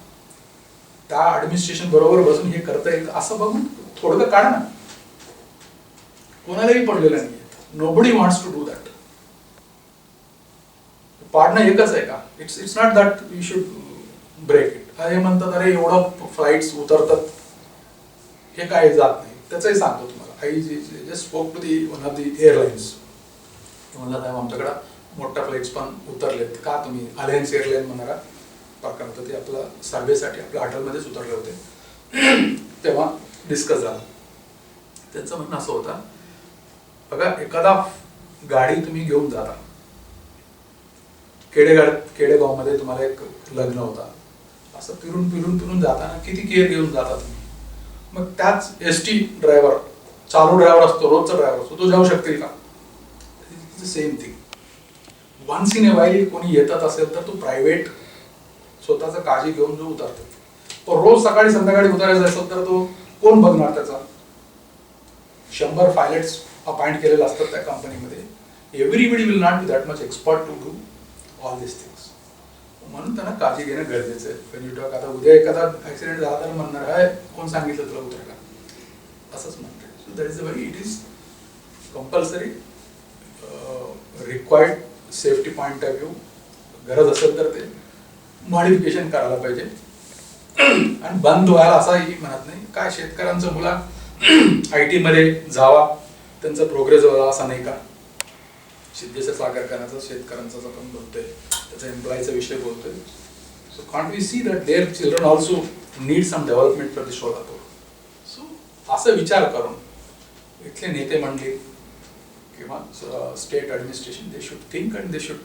त्या ऍडमिनिस्ट्रेशन बरोबर बसून हे करता येईल का, असं बघून थोडं काढा ना. कोणालाही पडलेलं नाही. Nobody wants to do that. पाडणं एकच आहे का? It's not that you should break it. हे म्हणतात अरे एवढं फ्लाईट्स उतरतात, हे काय जात नाही. त्याचंही सांगतो तुम्हाला. I just spoke to the one of the airlines. म्हणलं साहेब आमच्याकडं मोठ्या फ्लाईट्स पण उतरलेत का, तुम्ही अलायन्स एअरलाईन म्हणणारा प्रकार होता, ते आपला सर्वेसाठी आपल्या हॉटेलमध्येच उतरले होते. तेव्हा डिस्कस झालं. त्यांचं म्हणणं असं होतं, बघा एखादा गाडी तुम्ही घेऊन जाता, खेडेगावमध्ये तुम्हाला एक लग्न होता, असं फिरून जाताना किती केअर घेऊन जाता तुम्ही. मग त्याच एसटी ड्रायव्हर, चालू ड्रायव्हर असतो, रोजचा ड्रायव्हर असतो, तो जाऊ शकतील का? Same thing. Once in a while कोणी येतात असेल तर तो प्रायव्हेट स्वतःचा काळजी घेऊन जो उतरतो, तो रोज सकाळी संध्याकाळी उतरायचा असेल तर तो कोण बघणार त्याचा? 100 पायलट्स अपॉइंट केलेले असतात त्या कंपनीमध्ये. Everybody will not be that much expert to do all this things. म्हणून त्यांना काळजी घेणं गरजेचं आहे. आता उद्या एखादा ऍक्सिडेंट झाला तर म्हणणार आहे कोण सांगितलं तुला उतरायला, असंच म्हणतात. So that is a very, it is compulsory required safety point of view. गरज असेल तर ते मॉडिफिकेशन करायला पाहिजे. आणि बंद व्हायला असाही म्हणत नाही. काय शेतकऱ्यांचं मुला IT मध्ये जावा, त्यांचा प्रोग्रेस व्हावा असा नाही का? जसं सागर कारखान्याचा शेतकऱ्यांचा आपण बोलतोय, त्याचा एम्प्लॉईचा विषय बोलतोय. So can't we see that their children also need some development for the Solapur. सो असं विचार करून इथले नेते मंडळी किंवा state administration, they should think and they should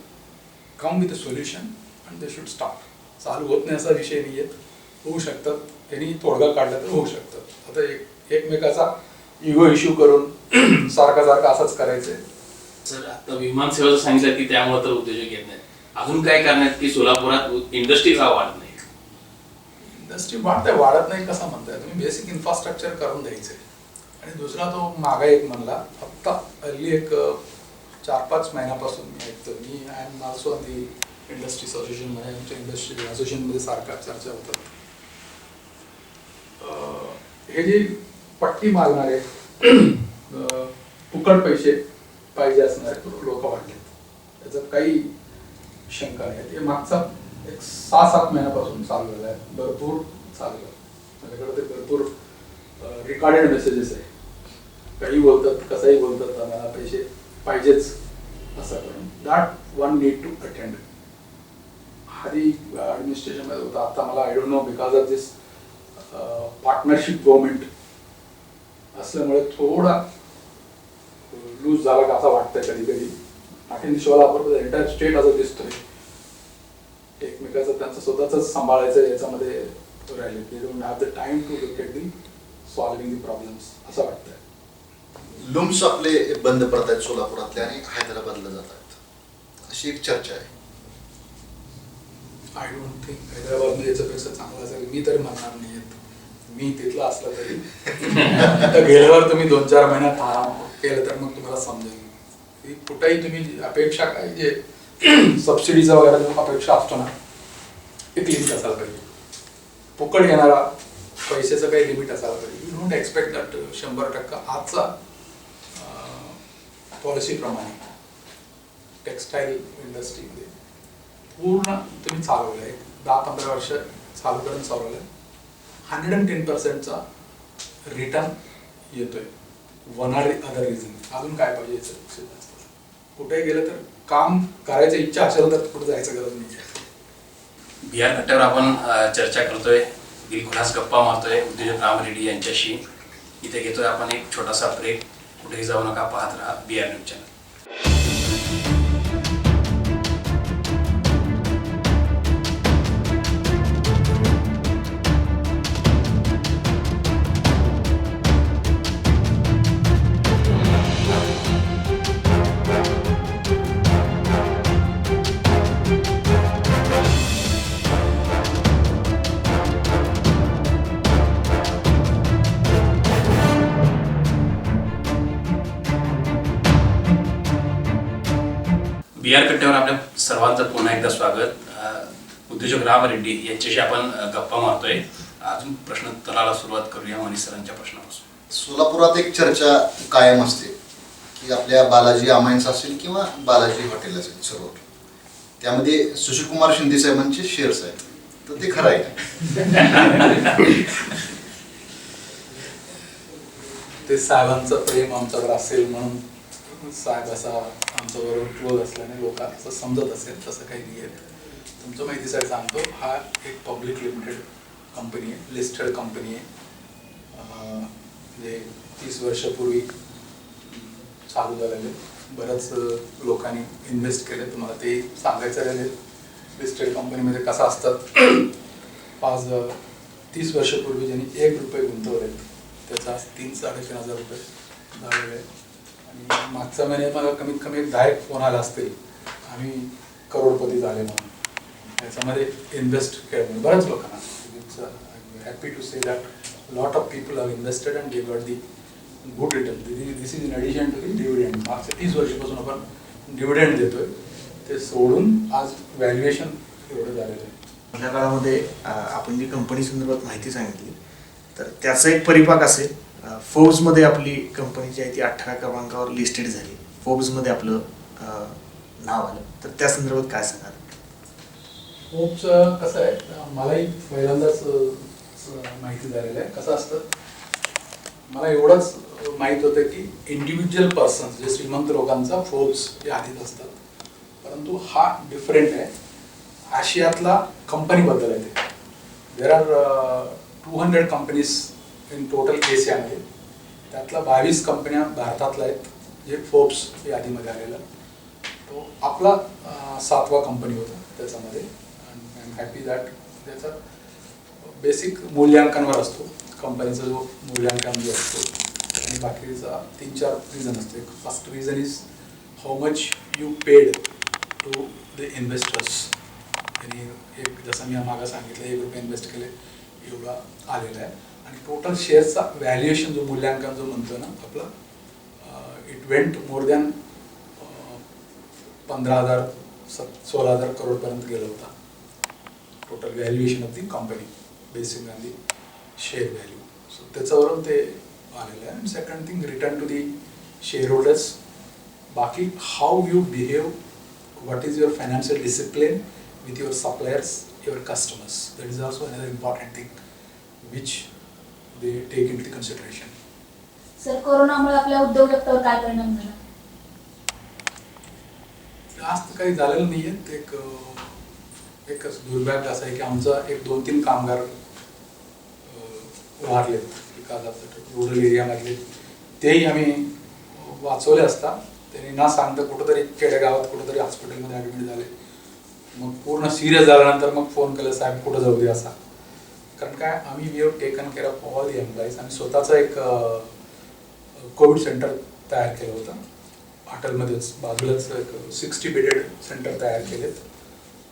come with a solution and they should start. चालू होत नाही असा विषय नाही आहेत, होऊ शकतात. त्यांनी तोडगा काढला तर होऊ शकतात. आता एकमेकाचा इगो इश्यू करून सारखा असाच करायचंय. सर आता विमान सेवेचं सांगितलं की त्यामुळे तर उद्योजक येत नाही. अजून काय करण्यात की सोलापुरात इंडस्ट्री का वाढत नाही? इंडस्ट्री वाढत नाही कसं म्हणताय तुम्ही? बेसिक इन्फ्रास्ट्रक्चर करून द्यायचंय. आणि दुसरा तो मागा एक म्हणला, आत्ता हल्ली एक 4-5 महिन्यापासून मी ऐकतो, मी I am also on the industry असोसिएशनमध्ये, आमच्या इंडस्ट्री असोसिएशनमध्ये सारखा चर्चा होतात. हे जे पट्टी मागणारे फुकट पैसे पाहिजे असणारे लोक वाढलेत, त्याचं काही शंका नाही. हे मागचा एक 6-7 महिन्यापासून चालू झालं आहे, भरपूर चालू आहे. माझ्याकडे ते भरपूर रेकॉर्डेड मेसेजेस आहे. काही बोलतात, कसंही बोलतात, आम्हाला पैसे पाहिजेच असं करून. That one need to attend. आधी ॲडमिनिस्ट्रेशनमध्ये होता, आता मला I don't know, because of this partnership government असल्यामुळे थोडा लूज झाला का असं वाटतंय कधी कधी. आणखी सोलापूर एंटायर स्टेट असं दिसतोय, एकमेकाचं त्यांचं स्वतःच सांभाळायचं याच्यामध्ये राहिले. They don't have the time to look at the solving the problems असं वाटतंय. लूम्स आपले बंद पडत आहेत सोलापुरातले आणि हैदराबादला जात आहेत, अशी एक चर्चा आहे. आय डोंट थिंक हैदराबादमध्ये याच्यापेक्षा चांगलं असेल, मी तरी म्हणणार नाही. मी तिथला असला तरी तर गेल्यावर तुम्ही 2-4 महिन्यात केलं तर मग तुम्हाला समजेल. कुठेही तुम्ही अपेक्षा काय, जे सबसिडीचा वगैरे जो अपेक्षा असतो ना, एक लिमिट असायला पाहिजे. फुकट येणारा पैशाचं काही लिमिट असायला पाहिजे. यू डोंट एक्सपेक्ट दॅट 100% आजचा पॉलिसीप्रमाणे टेक्स्टाईल इंडस्ट्रीमध्ये पूर्ण तुम्ही चालवलं आहे, 10-15 वर्ष चालू करून चालवलं आहे, 110%चा रिटर्न येतोय. One or other reason. अजून काय पाहिजे? कुठे गेलं तर काम करायची इच्छा असेल तर कुठे जायचं गरज नाही. बिहार कट्ट्यावर आपण चर्चा करतोय, दिलखुलास गप्पा मारतोय उद्योजक राम रेड्डी यांच्याशी. इथे घेतोय आपण एक छोटासा ब्रेक. कुठेही जाऊ नका, पाहत राहा बिहार न्यूज चॅनल. बिहार कट्ट्यावर आपल्या सर्वांचं पुन्हा एकदा स्वागत. उद्योजक राम रेड्डी यांच्याशी आपण गप्पा मारतोय. अजून प्रश्न तराला सुरुवात करूया मनीष सरांच्या प्रश्नापासून. सोलापुरात एक चर्चा कायम असते की आपल्या बालाजी अमाइन्स असेल किंवा बालाजी हॉटेल असेल, सर्व त्यामध्ये सुशीलकुमार शिंदे साहेबांचे शेअर्स आहेत, तर ते खरं आहे. ते साहेबांचं प्रेम आमच्यावर असेल म्हणून साहेब असा आमच्याबरोबर क्लोज असल्याने लोक असं समजत असेल, तसं काही नाही आहे. तुमच्या माहितीसाठी सांगतो, हा एक पब्लिक लिमिटेड कंपनी आहे, लिस्टेड कंपनी आहे. म्हणजे 30 वर्षापूर्वी चालू झालेले, बऱ्याच लोकांनी इन्व्हेस्ट केले. तुम्हाला ते सांगायचं राहिले लिस्टेड कंपनीमध्ये कसं असतात. 30 वर्षापूर्वी ज्यांनी 1 रुपये गुंतवले त्याचा 3-3.5 हजार रुपये झालेले. आणि मागच्या महिन्यात मला कमीत कमी 10 फोन आला असतील, आम्ही करोडपती झाले म्हणून. त्याच्यामध्ये इन्व्हेस्ट केलं बऱ्याच लोकांना. It's happy to say that lot of people have invested and they got the good return. This is in addition to the dividend. मागच्या 30 वर्षापासून आपण डिव्हिडंड देतोय, ते सोडून आज व्हॅल्युएशन एवढं झालेलं आहे. पहिल्या काळामध्ये आपण जी कंपनी संदर्भात माहिती सांगितली, तर त्याचा एक परिपाक असेल. फोर्ब्समध्ये आपली कंपनी जी आहे ती 18 क्रमांकावर लिस्टेड झाली, फोर्ब्समध्ये आपलं नाव आलं, तर त्या संदर्भात काय सांगाल? फोर्ब्सचं कसं आहे, मलाही पहिल्यांदाच माहिती झालेलं आहे. कसं असतं, मला एवढंच माहीत होतं की इंडिव्हिज्युअल पर्सन्स, जे श्रीमंत लोकांचा फोर्ब्स यादीत असतात, परंतु हा डिफरंट आहे. आशियातला कंपनीबद्दल आहे ते. There are 200 companies in total एशियामध्ये, त्यातल्या 22 कंपन्या भारतातल्या आहेत जे फोर्ब्स यादीमध्ये आलेलं. तो आपला 7वा कंपनी होता त्याच्यामध्ये. I am happy that. त्याचा बेसिक मूल्यांकनावर असतो कंपनीचा जो मूल्यांकन जो असतो, आणि बाकीचा 3-4 रिझन असते. First reason is how much you paid to the investors. आणि एक जसं मी मागं सांगितलं, 1 रुपये इन्व्हेस्ट केले एवढा आलेला आहे. आणि टोटल शेअरचा व्हॅल्युएशन जो मूल्यांकन जो म्हणतो ना आपलं, इट वेंट मोर दॅन 15,000-16,000 करोडपर्यंत गेला होता total valuation of the company basic on the share value. So त्याच्यावरून ते आलेलं आहे. आणि second thing, return to the share holders. बाकी how you behave, what is your financial discipline with your suppliers, your customers. That is also another important thing which they take into the consideration. Sir, कोरोनामुळे आपल्या उद्योग जगतावर काय परिणाम झाला? जास्त काही झालेलं नाही आहे. एकच दुर्भाग्य असं आहे की आमचा 1-2-3 कामगार वारलेत रुरल एरियामधले. तेही आम्ही वाचवले असता. त्यांनी ना सांगता कुठंतरी खेडेगावात कुठंतरी हॉस्पिटलमध्ये ॲडमिट झाले. मग पूर्ण सिरियस झाल्यानंतर मग फोन केला, साहेब कुठं जाऊ दे असा. कारण काय, आम्ही we have taken care of all the employees. आम्ही स्वतःचं एक कोविड सेंटर तयार केलं होतं हॉटेलमध्येच, बाजूलाच एक 60 बेडेड सेंटर तयार केलेत.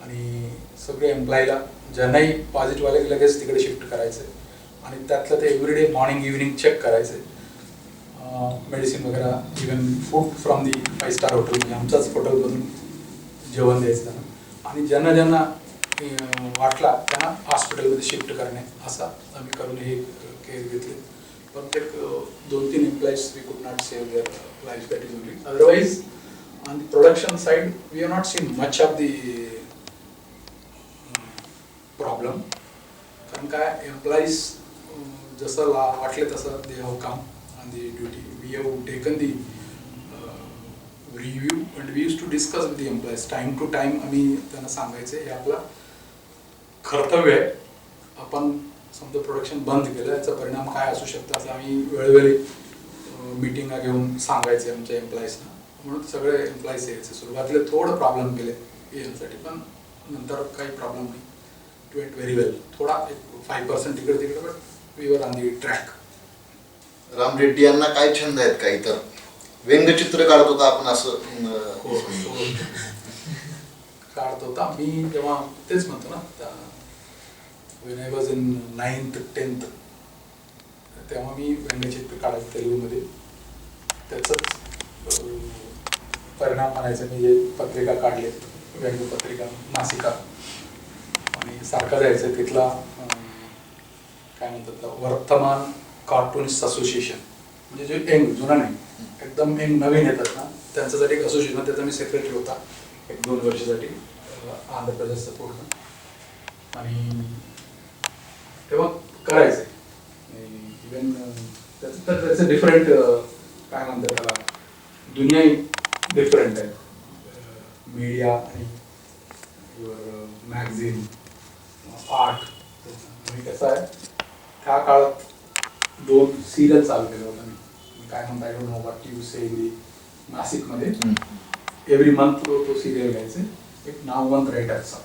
आणि सगळे एम्प्लॉईला ज्यांनाही पॉझिटिव्ह आले लगेच तिकडे शिफ्ट करायचे. आणि त्यातलं ते एव्हरीडे मॉर्निंग इव्हिनिंग चेक करायचे. मेडिसिन वगैरे, even food from the 5 star hotel, म्हणजे आमच्याच हॉटेलमधून जेवण द्यायचं त्यांना. आणि ज्यांना ज्यांना वाटला त्यांना हॉस्पिटलमध्ये शिफ्ट करणे, असा आम्ही करून हे केअर घेतले. पण ते 2-3 employees we could not save their life, that is only. Otherwise on the production side we have not seen much of the problem. कारण काय, एम्प्लॉईज जसं वाटले तसं they have come on the duty. We have taken the review and we used to discuss with the employees time to time. आम्ही त्यांना सांगायचे हे आपला कर्तव्य आहे. आपण समजा प्रोडक्शन बंद केलं, याचा परिणाम काय असू शकतो असं आम्ही वेळोवेळी मीटिंगा घेऊन सांगायचे आमच्या एम्प्लॉईजना. म्हणून सगळे एम्प्लॉईज यायचे. सुरुवातीला थोडं प्रॉब्लेम केले येण्यासाठी, पण नंतर काही प्रॉब्लेम नाही. It went very well. थोडा 5% तिकडे तिकडे, but we were on the track. Ram Reddy यांना काय छंद आहेत? काही तर व्यंगचित्र काढत होता आपण असं काढत होता मी जेव्हा, तेच म्हणतो ना, when I was in 9th 10th तेव्हा मी व्यंगचित्र काढायचं तेलुगूमध्ये. त्याचाच परिणाम म्हणायचं. मी जे पत्रिका काढलेत, व्यंगपत्रिका, मासिका, आणि सारखं जायचं तिथला काय म्हणतात, वर्तमान कार्टूनिस्ट असोसिएशन, म्हणजे जे यंग, जुना नाही, एकदम यंग नवीन येतात ना, त्यांच्यासाठी एक असोसिएशन, त्याचा मी सेक्रेटरी होता 1-2 वर्षासाठी. आंध्र प्रदेशचं पूर्ण आणि तेव्हा करायचं इवन त्याचं डिफरंट काय म्हणतात त्याला दुनियाही डिफरंट आहे मीडिया आणि युअर मॅगझिन आर्ट म्हणजे कसं आहे त्या काळात 2 सिरियल चालू केलं होतं मी काय म्हणता I don't know what you say नाशिकमध्ये एव्हरी मंथ तो सिरियल घ्यायचे एक नामवंत रायटरचा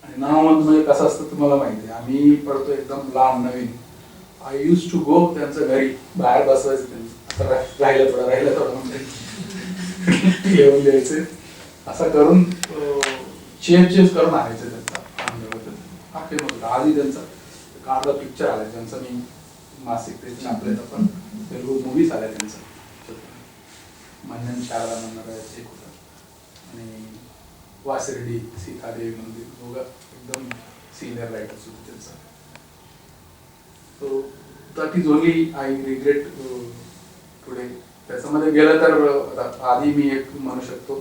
आणि नामवंत म्हणजे कसं असतं तुम्हाला माहिती आहे आम्ही पडतो एकदम लहान नवीन आय यूज टू गो त्यांचं घरी बाहेर बसवायचं आता राहिलं थोडं म्हणजे येऊन द्यायचे असं करून चेंज करून आणायचे त्यांचा हा फेमस होता आधी त्यांचा अर्धा पिक्चर आलाय त्यांचा मी मासिक ते छापलेत आपण तेलुगू मूवीज आल्या त्यांचा मन्नन शारदा म्हणणारा एक होता आणि वासर्डी सीतादेवी मंदिर दोघं एकदम सिनियर रायटर्स होते त्यांचा so that is only I regret today त्याच्यामध्ये गेलं तर आधी मी एक म्हणू शकतो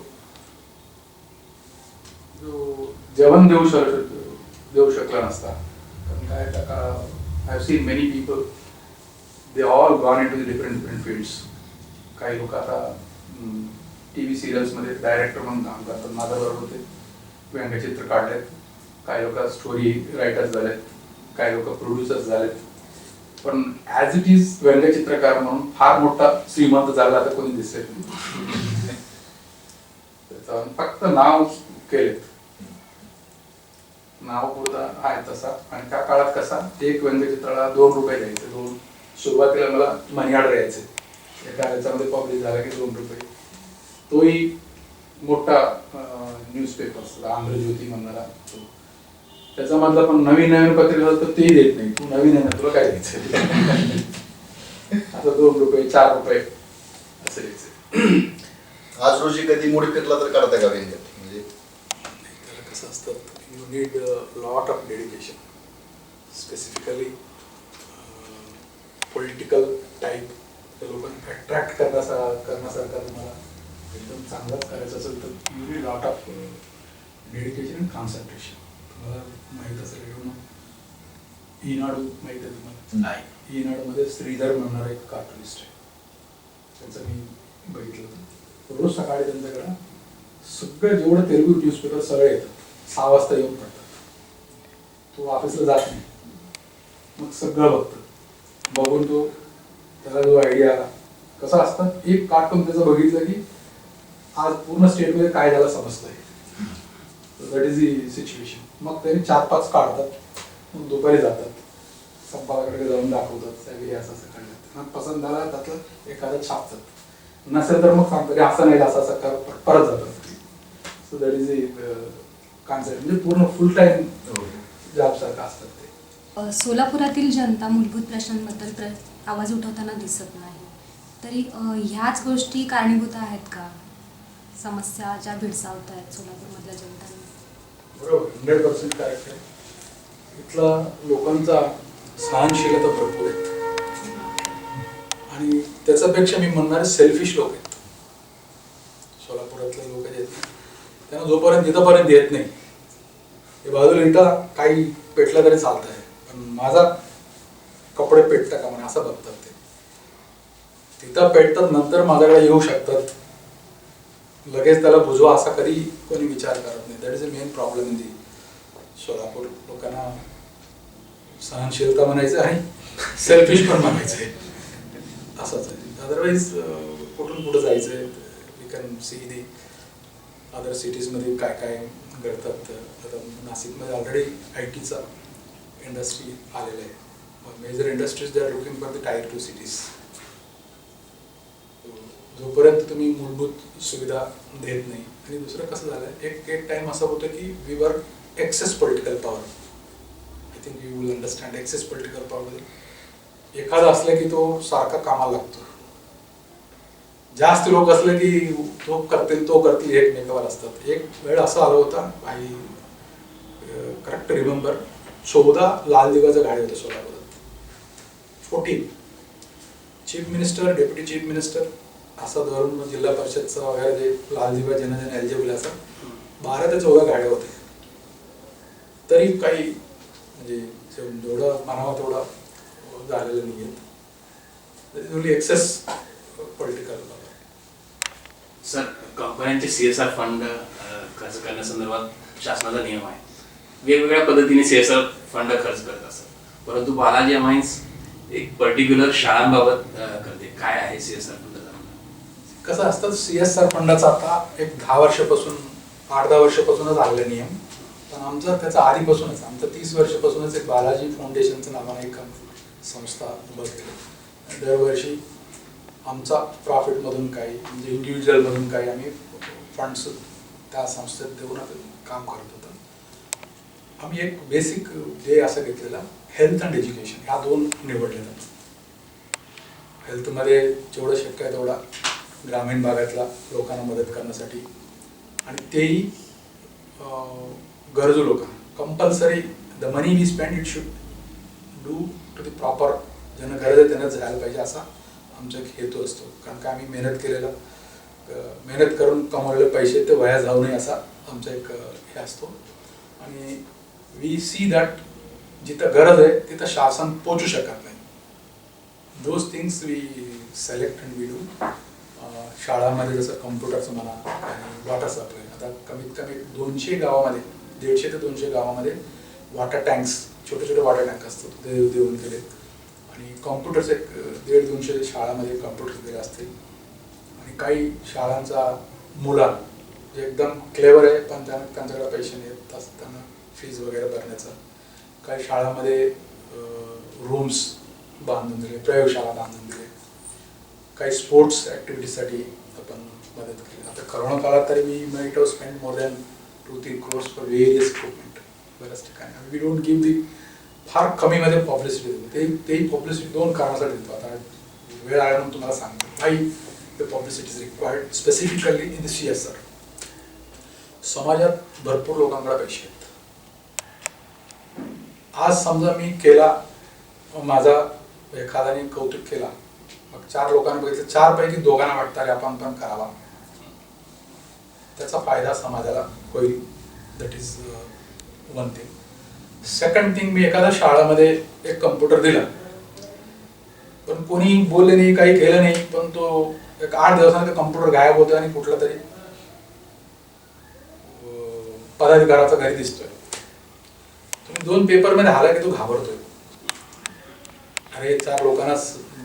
जो जेवण देऊ शकला नसता कारण काय I have seen many people they all gone into different fields काही लोक आता TV सिरियल्समध्ये डायरेक्टर म्हणून काम करतात माझ्याबरोबर होते व्यंगचित्र काढलेत काही लोक स्टोरी रायटर्स झालेत काही लोक प्रोड्युसर्स झालेत पण ॲज इट इज व्यंगचित्रकार म्हणून फार मोठा श्रीमंत झाला तर कोणी दिसेल त्याचं फक्त नाव केलेत नाव पुरता आहे तसा आणि त्या काळात कसा एक व्यंगचित्राला 2 रुपये द्यायचे सुरुवातीला मला मनी ऑर्डर यायचे एका याच्यामध्ये पब्लिश झाला की 2 रुपये तोही मोठा न्यूजपेपर आंध्रज्योती म्हणणारा तो त्याच्यामधला पण नवीन पत्रिका तर तेही देत नाही तू नवीन आहे ना तुला काय द्यायचं आता 2 रुपये 4 रुपये असं द्यायचं आज रोजी कधी मूड फिरला तर काढता का व्यंग म्हणजे त्याला कसं असतं you need lot of dedication specifically political type त्या लोकांना अट्रॅक्ट करण्यासारखा तुम्हाला एकदम चांगलाच करायचं असेल तर you need lot of dedication and concentration तुम्हाला माहीत असेल ईनाडू माहीत आहे तुम्हाला नाही ईनाडूमध्ये श्रीधर म्हणणारा एक कार्टुनिस्ट आहे त्यांचं मी बघितलं होतं रोज सकाळी त्यांच्याकडं सगळं जेवढं तेलुगू न्यूजपेपर सगळे येतात 6 वाजता येऊन पडतात तो ऑफिसला जात नाही मग सगळं बघतं बघून तो त्याला जो आयडिया आला कसं असतं एक कार्टून त्याचं बघितलं की आज पूर्ण स्टेटमध्ये काय झालं समजतंय दॅट इज दी सिच्युएशन मग त्यांनी 4-5 काढतात मग दुपारी जातात संपादकाकडे जाऊन दाखवतात त्यावेळी असं असं काढलं मग पसंत झाला त्यातलं एखादं छापतात नसेल तर मग सांगतात असं नाही असं असं कर परत जातात so that is the concept म्हणजे पूर्ण फुल टाइम जॉब सारखं असतात ते सोलापुरातील जनता मूलभूत प्रश्नांबद्दल आवाज उठवताना दिसत नाही तरी ह्याच गोष्टी कारणीभूत आहेत का समस्या ज्या भेडसावत आहेत सोलापूरमधल्या जनतांना बरोबर 100% करेक्ट आहे इथला लोकांचा सहनशीलता भरपूर आहे आणि त्याच्यापेक्षा मी म्हणणारे सेल्फिश लोक आहेत सोलापुरातले लोक जे आहेत त्यांना जोपर्यंत इथंपर्यंत येत नाही हे बाजूला इथं काही पेटलं तरी चालत आहे पण माझा कपडे पेटता का म्हणून असं बघतात ते तिथं पेटतात नंतर माझ्याकडे येऊ शकतात लगेच त्याला बुजवा असा कधी कोणी विचार करत नाही that is a main problem in the Solapur लोकांना सहनशीलता म्हणायचं आणि सेल्फिश पण म्हणायचं आहे असंच आहे अदरवाईज कुठून पुढं जायचं आहे we can see the other सिटीजमध्ये काय काय घडतात आता नाशिकमध्ये ऑलरेडी IT चा इंडस्ट्री आलेला आहे major industries they are looking for the tier 2 cities जोपर्यंत तुम्ही मूलभूत सुविधा देत नाही आणि दुसरं कसं झालं एक टाइम असं होतं की we were access political power I think you will understand access political power एखादा असलं की तो सारखा कामाला लागतो जास्त लोक असले की तो करतील एकमेकावर असतात एक वेळ असं आलं होता आय करेक्ट रिमेंबर 14 लाल दिव्याचं गाडी होतं सोलापुरात 14 chief minister deputy chief minister असं धरून जिल्हा परिषदचं वगैरे जे लाल दिव्या जनजन एलिजिबल असं 12 ते 14 गाड्या होते, तरी काही म्हणजे जेवढं म्हणावं तेवढं झालेलं नाही आहे. Only access political. सर, कंपन्यांचे CSR फंड खर्च करण्यासंदर्भात शासनाचा नियम आहे. वेगवेगळ्या पद्धतीने CSR फंड खर्च करत असतात, परंतु बालाजी अमाईन्स एक पर्टिक्युलर शाळांबाबत करते. काय आहे CSR फंडाचा? कसं असतं, CSR फंडाचा आता एक 10 वर्षापासून 8-10 वर्षापासूनच आलेला नियम, पण आमचं त्याचा आधीपासूनच, आमचं 30 वर्षापासूनच एक बालाजी फाउंडेशनचं नावाने एक संस्था उभं केली. दरवर्षी आमचा प्रॉफिटमधून काही म्हणजे इंडिव्हिज्युअलमधून काही आम्ही फंड्स त्या संस्थेत देऊन काम करत होतो. आम्ही एक बेसिक जे असं घेतलेलं, हेल्थ अँड एज्युकेशन, ह्या 2 निवडलेलं. हेल्थमध्ये जेवढं शक्य आहे तेवढा ग्रामीण भागातल्या लोकांना मदत करण्यासाठी, आणि तेही गरजू लोकांना. Compulsory the money we spend it should do to the proper, ज्यांना गरज आहे त्यांनाच जायला पाहिजे, असा आमचा एक हेतू असतो. कारण का आम्ही मेहनत करून कमवलेले पैसे ते वाया जाऊ नये असा आमचा एक हे असतो. आणि वी सी दॅट जिथं गरज आहे तिथं शासन पोचू शकत नाही. Those things we select and we do. शाळांमध्ये जसं कम्प्युटरचं म्हणा आणि वॉटर सप्लाय, आता कमीत कमी 200 गावामध्ये, 150 ते 200 गावामध्ये वॉटर टँक्स, छोटे छोटे वॉटर टँक असतात, ते देऊन केले. आणि कॉम्प्युटर्स एक 150-200 शाळामध्ये कॉम्प्युटर दिले असतील. आणि काही शाळांचा मुला जे एकदम क्लेवर आहे पण त्यांच्याकडे पैसे नाही येत, त्यांना फीज वगैरे भरण्याचं. काही शाळामध्ये रूम्स बांधून दिले, प्रयोगशाळा बांधून दिले. काही स्पोर्ट्स ॲक्टिव्हिटीसाठी आपण मदत केली. आता करोना काळात तरी we might have spend more than 2-3 crores for various equipment बऱ्याच ठिकाणी. वी डोंट गिव्ह दी, फार कमीमध्ये पब्लिसिटी देतो. तेही पब्लिसिटी 2 कारणासाठी देतो. आता वेळ आहे म्हणून तुम्हाला सांगतो, why the publicity is required specifically in the CSR. समाजात भरपूर लोकांकडे पैसे आहेत. आज समजा मी केला, माझा एखाद्याने कौतुक केला, मग 4 लोकांना बघितलं, 4 पैकी 2घांना वाटतं अरे आपण पण करावा, त्याचा फायदा समाजाला होईल. That is one thing. Second thing, मी एखाद्या शाळेमध्ये एक कम्प्युटर दिला, पण कोणी बोलले नाही, काही केलं नाही, पण तो एक 8 दिवसांनी कम्प्युटर गायब होतो आणि कुठला तरी पदाधिकाराचा घरी दिसतोय. तुम्ही 2 पेपरमध्ये आला की तो घाबरतोय, अरे 4 लोकांना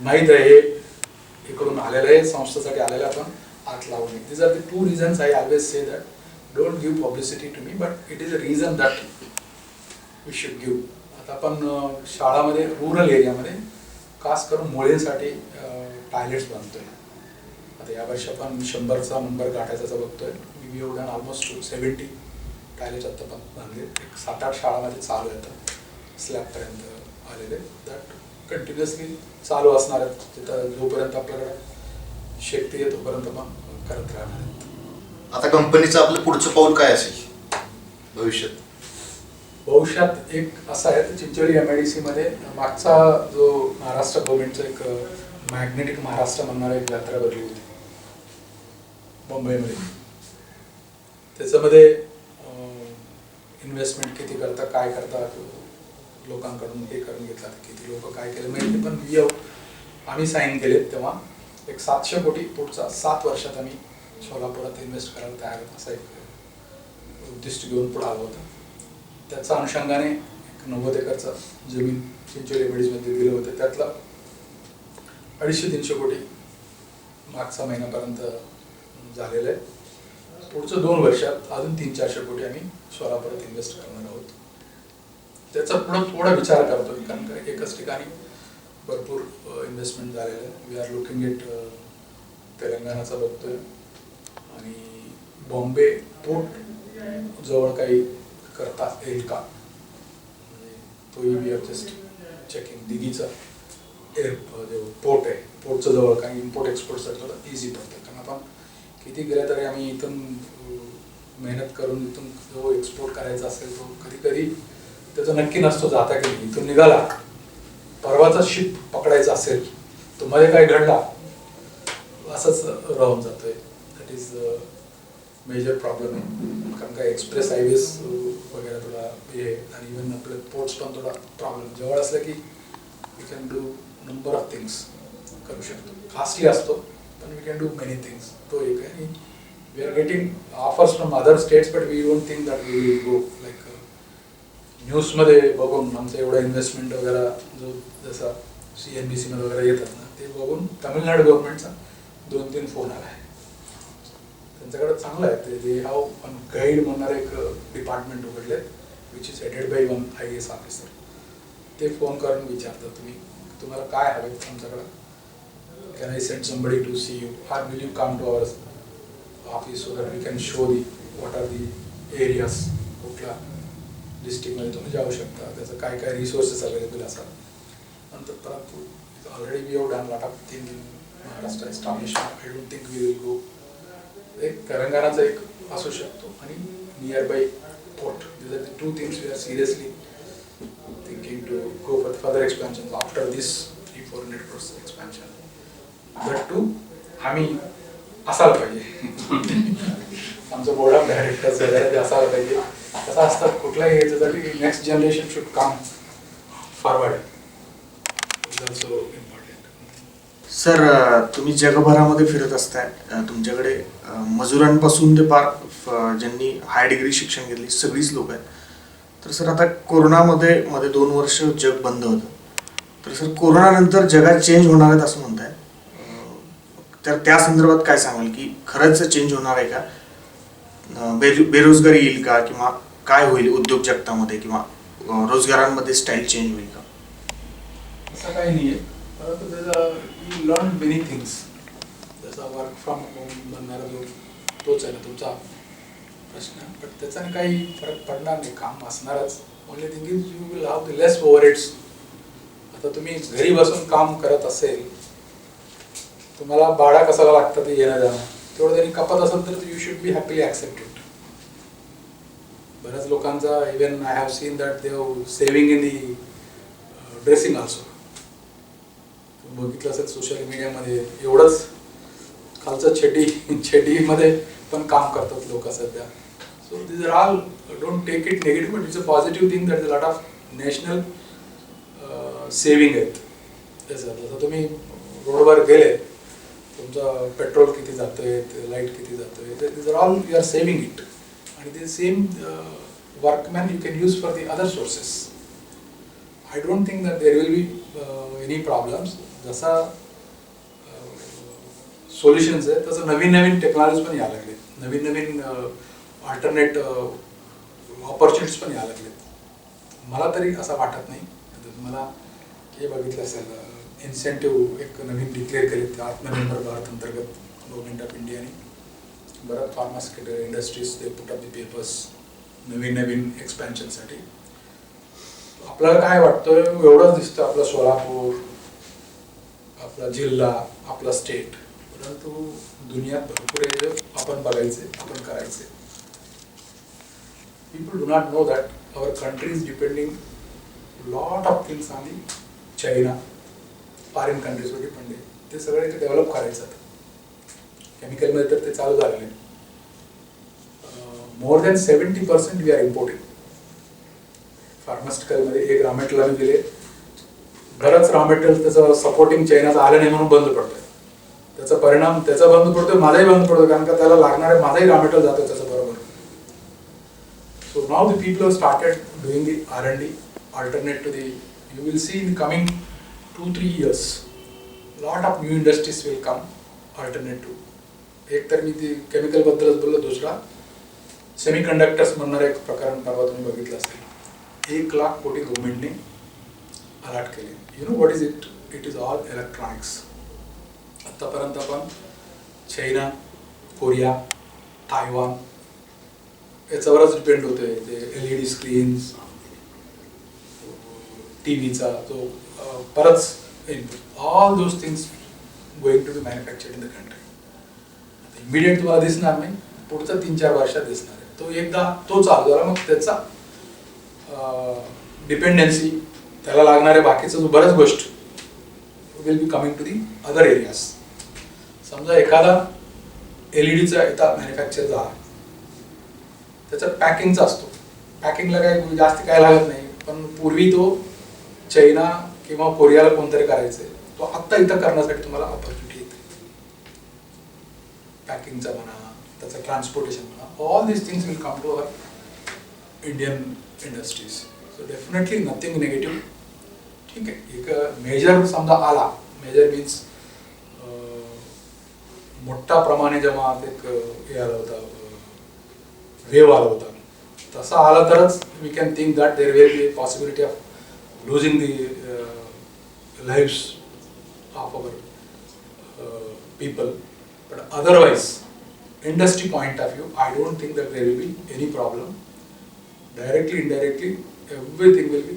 माहीत आहे हे इकडून आलेलं आहे, संस्थेसाठी आलेलं, आपण हात लावू नये. These are the 2 reasons I always say that don't give publicity to me, but it is a reason that we should give. आता आपण शाळामध्ये, रुरल एरियामध्ये खास करून मुलींसाठी टॉयलेट्स बांधतोय. आता यावर्षी आपण 100चा नंबर गाठायचा बघतोय. We have done almost 70 toilets आता पण बांधले. 7-8 शाळामध्ये चालू आहेत, स्लॅबपर्यंत आलेले. दॅट कंटिन्युअसली चालू असणार आहेत. तिथं जोपर्यंत आपल्याकडे शक्ती आहे तोपर्यंत आपण करत राहणार आहेत. आता कंपनीचं आपलं पुढचं पाऊल काय असेल भविष्यात? भविष्यात एक असं आहे, चिंचोली MIDC मध्ये मागचा जो महाराष्ट्र गव्हर्नमेंटचा एक मॅग्नेटिक महाराष्ट्र म्हणणारी एक यात्रा भरली होती मुंबईमध्ये. त्याच्यामध्ये इन्व्हेस्टमेंट किती करता, काय करता, लोकांकडून हे करून घेतला, किती लोक काय केलं माहिती, पण आम्ही साईन केले तेव्हा एक 700 कोटी पुढचा 7 वर्षात आम्ही सोलापुरात इन्व्हेस्ट करायला तयार आहे, असा एक उद्दिष्ट घेऊन पुढे आलो होतं. त्याच्या अनुषंगाने 90 एकरचं जमीन चिंचोली MIDC मध्ये दिलं होतं. त्यातलं 250-300 कोटी मागच्या महिन्यापर्यंत झालेलं आहे. पुढचं 2 वर्षात अजून 300-400 कोटी आम्ही सोलापुरात इन्व्हेस्ट करणार आहोत. त्याचा थोडा विचार करतोय, कारण एकच ठिकाणी भरपूर इन्व्हेस्टमेंट झालेलं आहे. वी आर लुकिंग इट तेलंगणाचा बघतोय आणि बॉम्बे पोर्ट जवळ काही करता येईल का, तोही वी आर जस्ट चेकिंग. दिघीचा जो पोर्ट आहे, पोर्टचं जवळ काही इम्पोर्ट एक्सपोर्टसाठी थोडं इझी पडतं, कारण आपण किती गेलं तरी आम्ही इथून मेहनत करून इथून जो एक्सपोर्ट करायचा असेल तो कधी कधी त्याचं नक्की नसतो जाता की नाही. इथून निघाला, परवाचा शिप पकडायचा असेल तो मध्ये काय घडला असंच राहून जातोय. दॅट इज मेजर प्रॉब्लेम आहे, कारण का एक्सप्रेस हायवेज वगैरे थोडा हे आहे, आणि इव्हन आपले पोर्ट्स पण थोडा प्रॉब्लेम जवळ असलं की we can do number of things करू शकतो. कॉस्टली असतो पण we can do many things. तो एक आहे. आणि we are getting offers from other states but we don't think that we will go. Like न्यूजमध्ये बघून आमचं एवढं इन्व्हेस्टमेंट वगैरे जो जसा CNBC मध्ये वगैरे येतात ना, ते बघून तामिळनाडू गव्हर्नमेंटचा 2-3 फोन आला आहे. त्यांच्याकडे चांगलं आहे, ते हॅव गाईड म्हणणारे एक डिपार्टमेंट उघडले which is headed by one IAS officer. ते फोन करून विचारतात तुम्हाला काय हवे आमच्याकडं, can I send somebody to see you, or will you come to our office so that we can show the what are the areas, कुठल्या डिस्ट्रिक्टमध्ये तुम्ही जाऊ शकता, त्याचं काय काय रिसोर्सेस अवेलेबल असतात. नंतर परत already we have done lot of thing in Maharashtra establishment. I don't think we will go. एक तेलंगणाचा एक असू शकतो आणि nearby port. These are the two things we are seriously thinking to go for further expansions after this 300-400 crores expansion. That too, आम्ही असायला पाहिजे. आमचं बोर्ड ऑफ डायरेक्टर्स वगैरे असायला पाहिजे. कसं असतं कुठल्याही याच्यासाठी next generation should come forward. Also important. Sir, तुम्ही जगभरामध्ये फिरत असताय, तुमच्याकडे मजुरांपासून ते पार ज्यांनी हाय डिग्री शिक्षण घेतली सगळीच लोक आहेत. तर सर आता कोरोनामध्ये 2 वर्ष जग बंद होतं, तर सर कोरोनानंतर जगात चेंज होणार आहेत असं म्हणताय, तर त्या संदर्भात काय सांगाल की खरंच चेंज होणार आहे का, बेरोजगारी येईल का, किंवा काय होईल उद्योग जगतामध्ये, किंवा रोजगारांमध्ये स्टाईल चेंज होईल का? असं काही नाही आहे, परंतु त्याचा यू लर्न मेनी थिंग्स. जसा वर्क फ्रॉम होम बनणारा जो तोच आहे ना तुमचा प्रश्न, बट त्याच्याने काही फरक पडणार नाही, काम असणारच. Only thing is you will have the less overheads. आता तुम्ही घरी बसून काम करत असेल, तुम्हाला भाडा कसाला लागतं ते येणं जाणं, तेवढं त्यांनी कपत असेल तर you should be happily accepted. बऱ्याच लोकांचा even I have scene that they have saving in the dressing also. बघितलं असेल सोशल मीडियामध्ये, एवढंच खालचं छेटीमध्ये पण काम करतात लोक सध्या. So this are all, don't take it negative, but it's a positive thing that is a lot of national saving आहेत. जसं तुम्ही रोडवर गेले, तुमचं पेट्रोल किती जातोय, लाईट किती जातोय, this are all you are saving it. आणि ते same workman you can use for the other sources. I don't think that there will be any problems. जसा सोल्युशन्स आहे तसं नवीन टेक्नॉलॉजी पण यायला लागले, नवीन अल्टरनेट ऑपॉर्च्युनिटीज पण यायला लागलेत. मला तरी असं वाटत नाही. मला हे बघितलं असेल, इन्सेंटिव्ह एक नवीन डिक्लेअर केले आत्मनिर्भर भारत अंतर्गत गव्हर्नमेंट ऑफ इंडियाने. बऱ्याच फार्मास्युटिकल इंडस्ट्रीज ते पुट अप द पेपर्स नवीन एक्सपॅन्शनसाठी. आपल्याला काय वाटतं, एवढंच दिसतं आपलं सोलापूर, आपला जिल्हा, आपला स्टेट, परंतु दुनियात भरपूर आहे जे आपण बघायचे, आपण करायचे. People do not know that our country is depending lot of things on the China, foreign कंट्रीजवर डिपेंड आहे. ते सगळे डेव्हलप करायचं. केमिकलमध्ये तर ते चालू झालेले. More than 70% we are importing. फार्मास्युटिकलमध्ये एक रॉ मटेरियल आम्ही दिले, बरंच रॉ मटेरियल त्याचं सपोर्टिंग चायनाचं आलं नाही म्हणून बंद पडतंय. त्याचा परिणाम त्याचा बंद पडतोय, माझाही बंद पडतो, कारण का त्याला लागणारे माझाही रॉ मटेरियल जातो त्याच्याबरोबर. So now the people have started doing the R&D alternate to the, you will see in the coming 2-3 years lot of new industries will come alternate to. एक तर मी ती केमिकल बद्दलच बोललो, दुसरा सेमीकंडक्टर्स म्हणणारे एक प्रकरण परवा तुम्ही बघितलं असेल. 1 लाख कोटी गव्हर्नमेंटने अलॉट केले. You know what is it? It is all electronics. आतापर्यंत आपण चायना, कोरिया, तायवान याच्यावरच डिपेंड होतोय. ते LED स्क्रीन्स, टीव्हीचा जो परत all those things going to be manufactured in the country. Immediate तुम्हाला दिसणार नाही, पुढच्या 3-4 वर्षात दिसणार आहे. तो एकदा तो चालू झाला, मग त्याचा डिपेंडन्सी, त्याला लागणारे बाकीचं जो बऱ्याच गोष्ट will be coming to the other areas. समजा एखादा LEDचा इथं मॅन्युफॅक्चर झाला त्याचा पॅकिंगचा असतो. पॅकिंगला काही जास्त काय लागत नाही, पण पूर्वी तो चायना किंवा कोरियाला कोणतरी करायचंय, तो आत्ता इथं करण्यासाठी तुम्हाला ऑपॉर्च्युनिटी येते. पॅकिंगचा म्हणा, त्याचं ट्रान्सपोर्टेशन म्हणा, all this things will come to our Indian industries. So definitely nothing negative. ठीक आहे, एक मेजर समजा आला, मेजर मीन्स मोठ्या प्रमाणे जेव्हा एक हे आला होता, वेव आला होता, तसा आला तरच we can think that there will be possibility of losing the lives of our people, but otherwise industry point of view I don't think that there will be any problem. Directly, indirectly, everything will be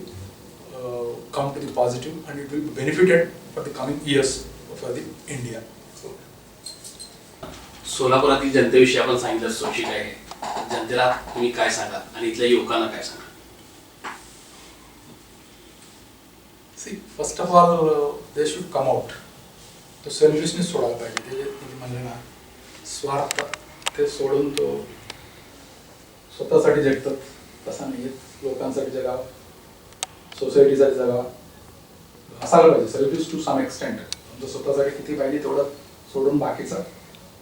come to the positive and it will be benefited for the coming years for the India. So सोलापुरातील जनतेविषयी आपण सांगितलं, सोची काय आहे, जनतेला तुम्ही काय सांगाल आणि इथल्या युवकांना काय सांगाल? see, first of all, they should come out. तो सेल्फिशनेस सोडायला पाहिजे. ते जे म्हणले ना, स्वार्थ ते सोडून तो स्वतःसाठी जगतात, तसा नाही. लोकांसाठी जगावं, सोसायटीसाठी जगावं, असायला पाहिजे. Selfish to some extent. तो स्वतःसाठी किती पाहिजे तेवढं सोडून बाकीचं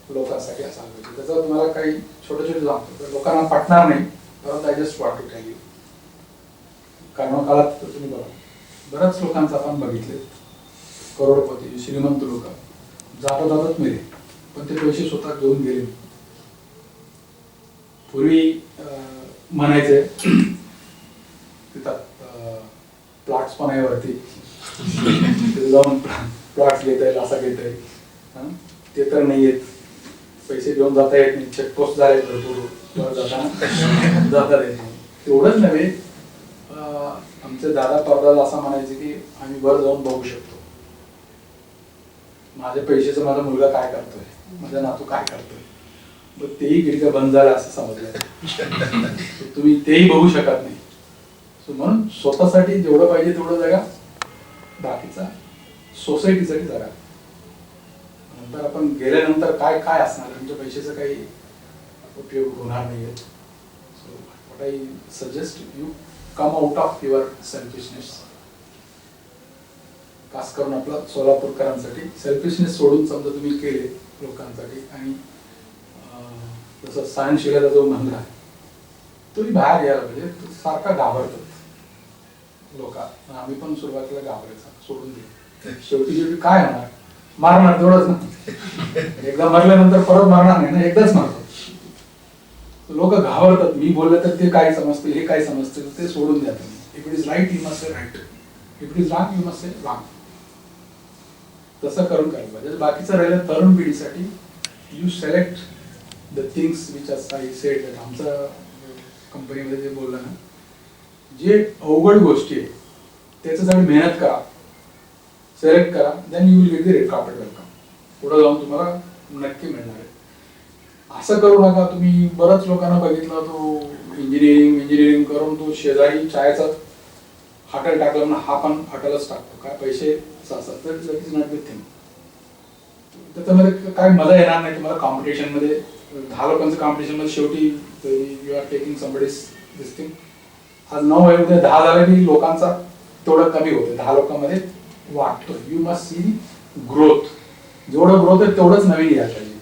लोकांसाठी असायला पाहिजे. त्याचं तुम्हाला काही छोटे छोटे सांगतो, तर लोकांना पटणार नाही, परंतु I just want to tell you. कारण काळात तुम्ही बघा, बऱ्याच लोकांचं आपण बघितले, करोडपती श्रीमंत लोक जातात मेले, पण ते पैसे स्वतः घेऊन गेले. पूर्वी म्हणायचे तिथं प्लॉट्स पण आहे वरती, तिथे जाऊन प्लॉट्स घेता येईल, असा घेता येईल. ते तर नाही येत, पैसे घेऊन जाता येत नाही. चेकपोस्ट झाले भरपूर, वर जाता येत नाही. तेवढंच नव्हे, आमचे दादा परदादा असं म्हणायचे की आम्ही वर जाऊन बघू शकतो, माझ्या पैशाचं माझा मुलगा काय करतोय, माझा नातू काय करतोय. मग तेही खिडक्या बंद झाल्या असं समजलं. तुम्ही तेही बघू शकत नाही. सो म्हणून स्वतःसाठी जेवढं पाहिजे तेवढं जगा, बाकीचा सोसायटीसाठी जगा. नंतर आपण गेल्यानंतर काय काय असणार, तुमच्या पैशाचा काही उपयोग होणार नाहीये. So what I suggest you, come out of your selfishness. खास करून आपला सोलापूरकरांसाठी सेल्फिशनेस सोडून समजा तुम्ही केले लोकांसाठी, आणि जसं सायन्स शिकायला जो म्हणला तुम्ही बाहेर यायला पाहिजे. सारखा घाबरतात लोक, आम्ही पण सुरुवातीला घाबरायचं, सोडून दे. शेवटी काय होणार, मारणार तेवढंच ना. एकदा मरल्यानंतर परत मारणार नाही ना, एकदाच मारतो. लोक घाबरतात, मी बोललं तर ते काय समजतील, हे काय समजतील, ते सोडून द्या तुम्ही. If it is right you must say right, if it is wrong you must say wrong. तसं करून करायला पाहिजे. बाकीचं राहिलं तरुण पिढीसाठी, you select the things which I said that. आमच्या कंपनीमध्ये जे बोललं ना, जे अवघड गोष्टी आहे त्याच्यासाठी मेहनत करा, सिलेक्ट करा, then you will get the red carpet welcome. पुढे जाऊन तुम्हाला नक्की मिळणार आहे. असं करू नका तुम्ही. बऱ्याच लोकांना बघितलं, तो इंजिनिअरिंग करून तो शेजारी चायचा हॉटेल टाकलं म्हणून हा पण हॉटेलच टाकतो. काय पैसे असतात तर that is not good thing. त्याच्यामध्ये काय मजा येणार नाही तुम्हाला. कॉम्पिटिशनमध्ये 10 लोकांचं कॉम्पिटिशनमध्ये शेवटी you are taking somebody's this thing. आज 9 आहे, उद्या 10 झालं की लोकांचा तेवढं कमी होतं, 10 लोकांमध्ये वाटतो. You must see growth. जेवढं ग्रोथ आहे तेवढंच नवीन यायला पाहिजे.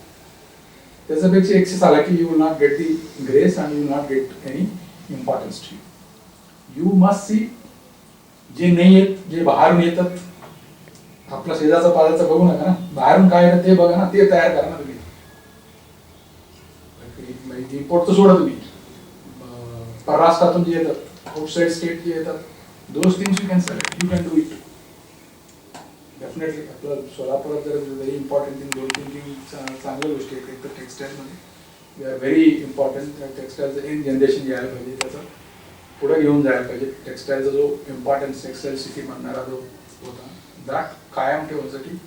त्याच्यापेक्षा एक्सेस आला की you will not get the grace and you will not get any importance to you. You must see जे नाही येत, जे बाहेरून येतात. आपल्या शेजारचा पाजाचं बघू नका ना, बाहेरून काय येतं ते बघा ना, ते तयार करा ना तुम्ही. इम्पोर्ट तर सोडा तुम्ही, परराष्ट्रातून जे येतात, आउटसाइड स्टेट जे येतात, those things you can select, you can do it. Definitely आपलं सोलापुरात जर व्हेरी इम्पॉर्टंट थिंग, 2-3 चांगल्या गोष्टी आहेत. एक तर टेक्स्टाईलमध्ये वी आर व्हेरी इम्पॉर्टंट. टेक्स्टाईलचं इन जनरेशन यायला पाहिजे, त्याचं पुढे घेऊन जायला पाहिजे. टेक्स्टाईलचा जो इम्पॉर्टन्स, टेक्स्टाईल सिटी म्हणणारा जो होता, दॅट कायम ठेवण्यासाठी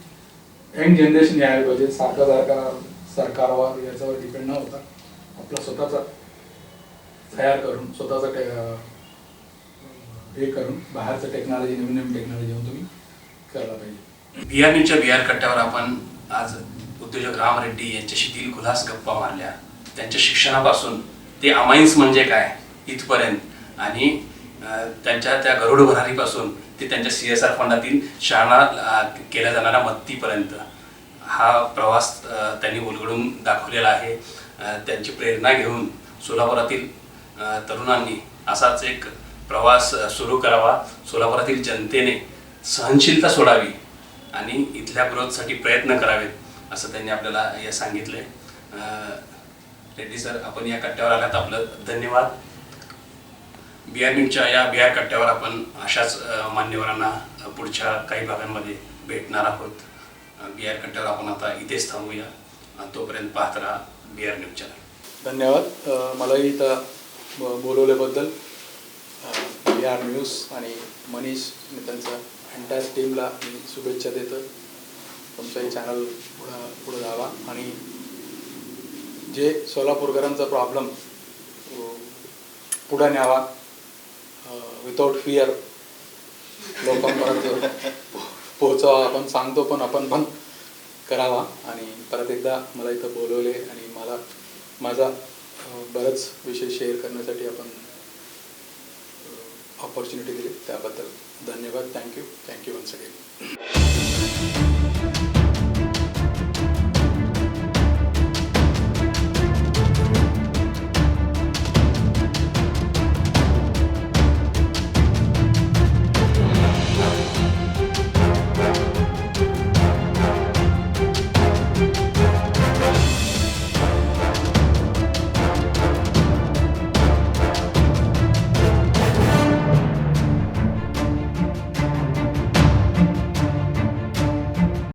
यंग जनरेशन यायला पाहिजे. सारखा सरकारवर याच्यावर डिपेंड न होता आपला स्वतःचा तयार करून, स्वतःचा हे करून, बाहेरचं टेक्नॉलॉजी, नवीन टेक्नॉलॉजी घेऊन तुम्ही करायला पाहिजे. बिहार न्यूजच्या बिहार कट्ट्यावर आपण आज उद्योजक राम रेड्डी यांच्याशी दिलखुलास गप्पा मारल्या. त्यांच्या शिक्षणापासून ते अमाईन्स म्हणजे काय इथपर्यंत आणि त्यांच्या त्या गरुड भरारीपासून ते त्यांच्या CSR फंडातील शाळांना केल्या जाणाऱ्या मदतीपर्यंत हा प्रवास त्यांनी उलगडून दाखवलेला आहे. त्यांची प्रेरणा घेऊन सोलापुरातील तरुणांनी असाच एक प्रवास सुरू करावा. सोलापुरातील जनतेने सहनशीलता सोडावी आणि इथल्या ग्रोथसाठी प्रयत्न करावेत असं त्यांनी आपल्याला या सांगितले. रेड्डी सर, आपण या कट्ट्यावर आलात, आपलं धन्यवाद. BR न्यूजच्या या BR कट्ट्यावर आपण अशाच मान्यवरांना पुढच्या काही भागांमध्ये भेटणार आहोत. BR कट्ट्यावर आपण आता इथेच थांबूया. तोपर्यंत पाहत राहा BR न्यूज चॅनल. धन्यवाद. मलाही इथं बोलवल्याबद्दल BR न्यूज आणि मनीष आणि त्यांच्या एंटायर टीमला मी शुभेच्छा देतो. तुमचाही चॅनल पुढे जावा आणि जे सोलापूरकरांचा प्रॉब्लेम पुढे न्यावा विदाउट फिअर लोकांपर्यंत पोहोचावा. आपण सांगतो पण आपण पण करावा. आणि परत एकदा मला इथं बोलवले आणि मला माझा बरंच विषय शेअर करण्यासाठी आपण ऑपॉर्च्युनिटी दिली त्याबद्दल धन्यवाद. Thank you once again.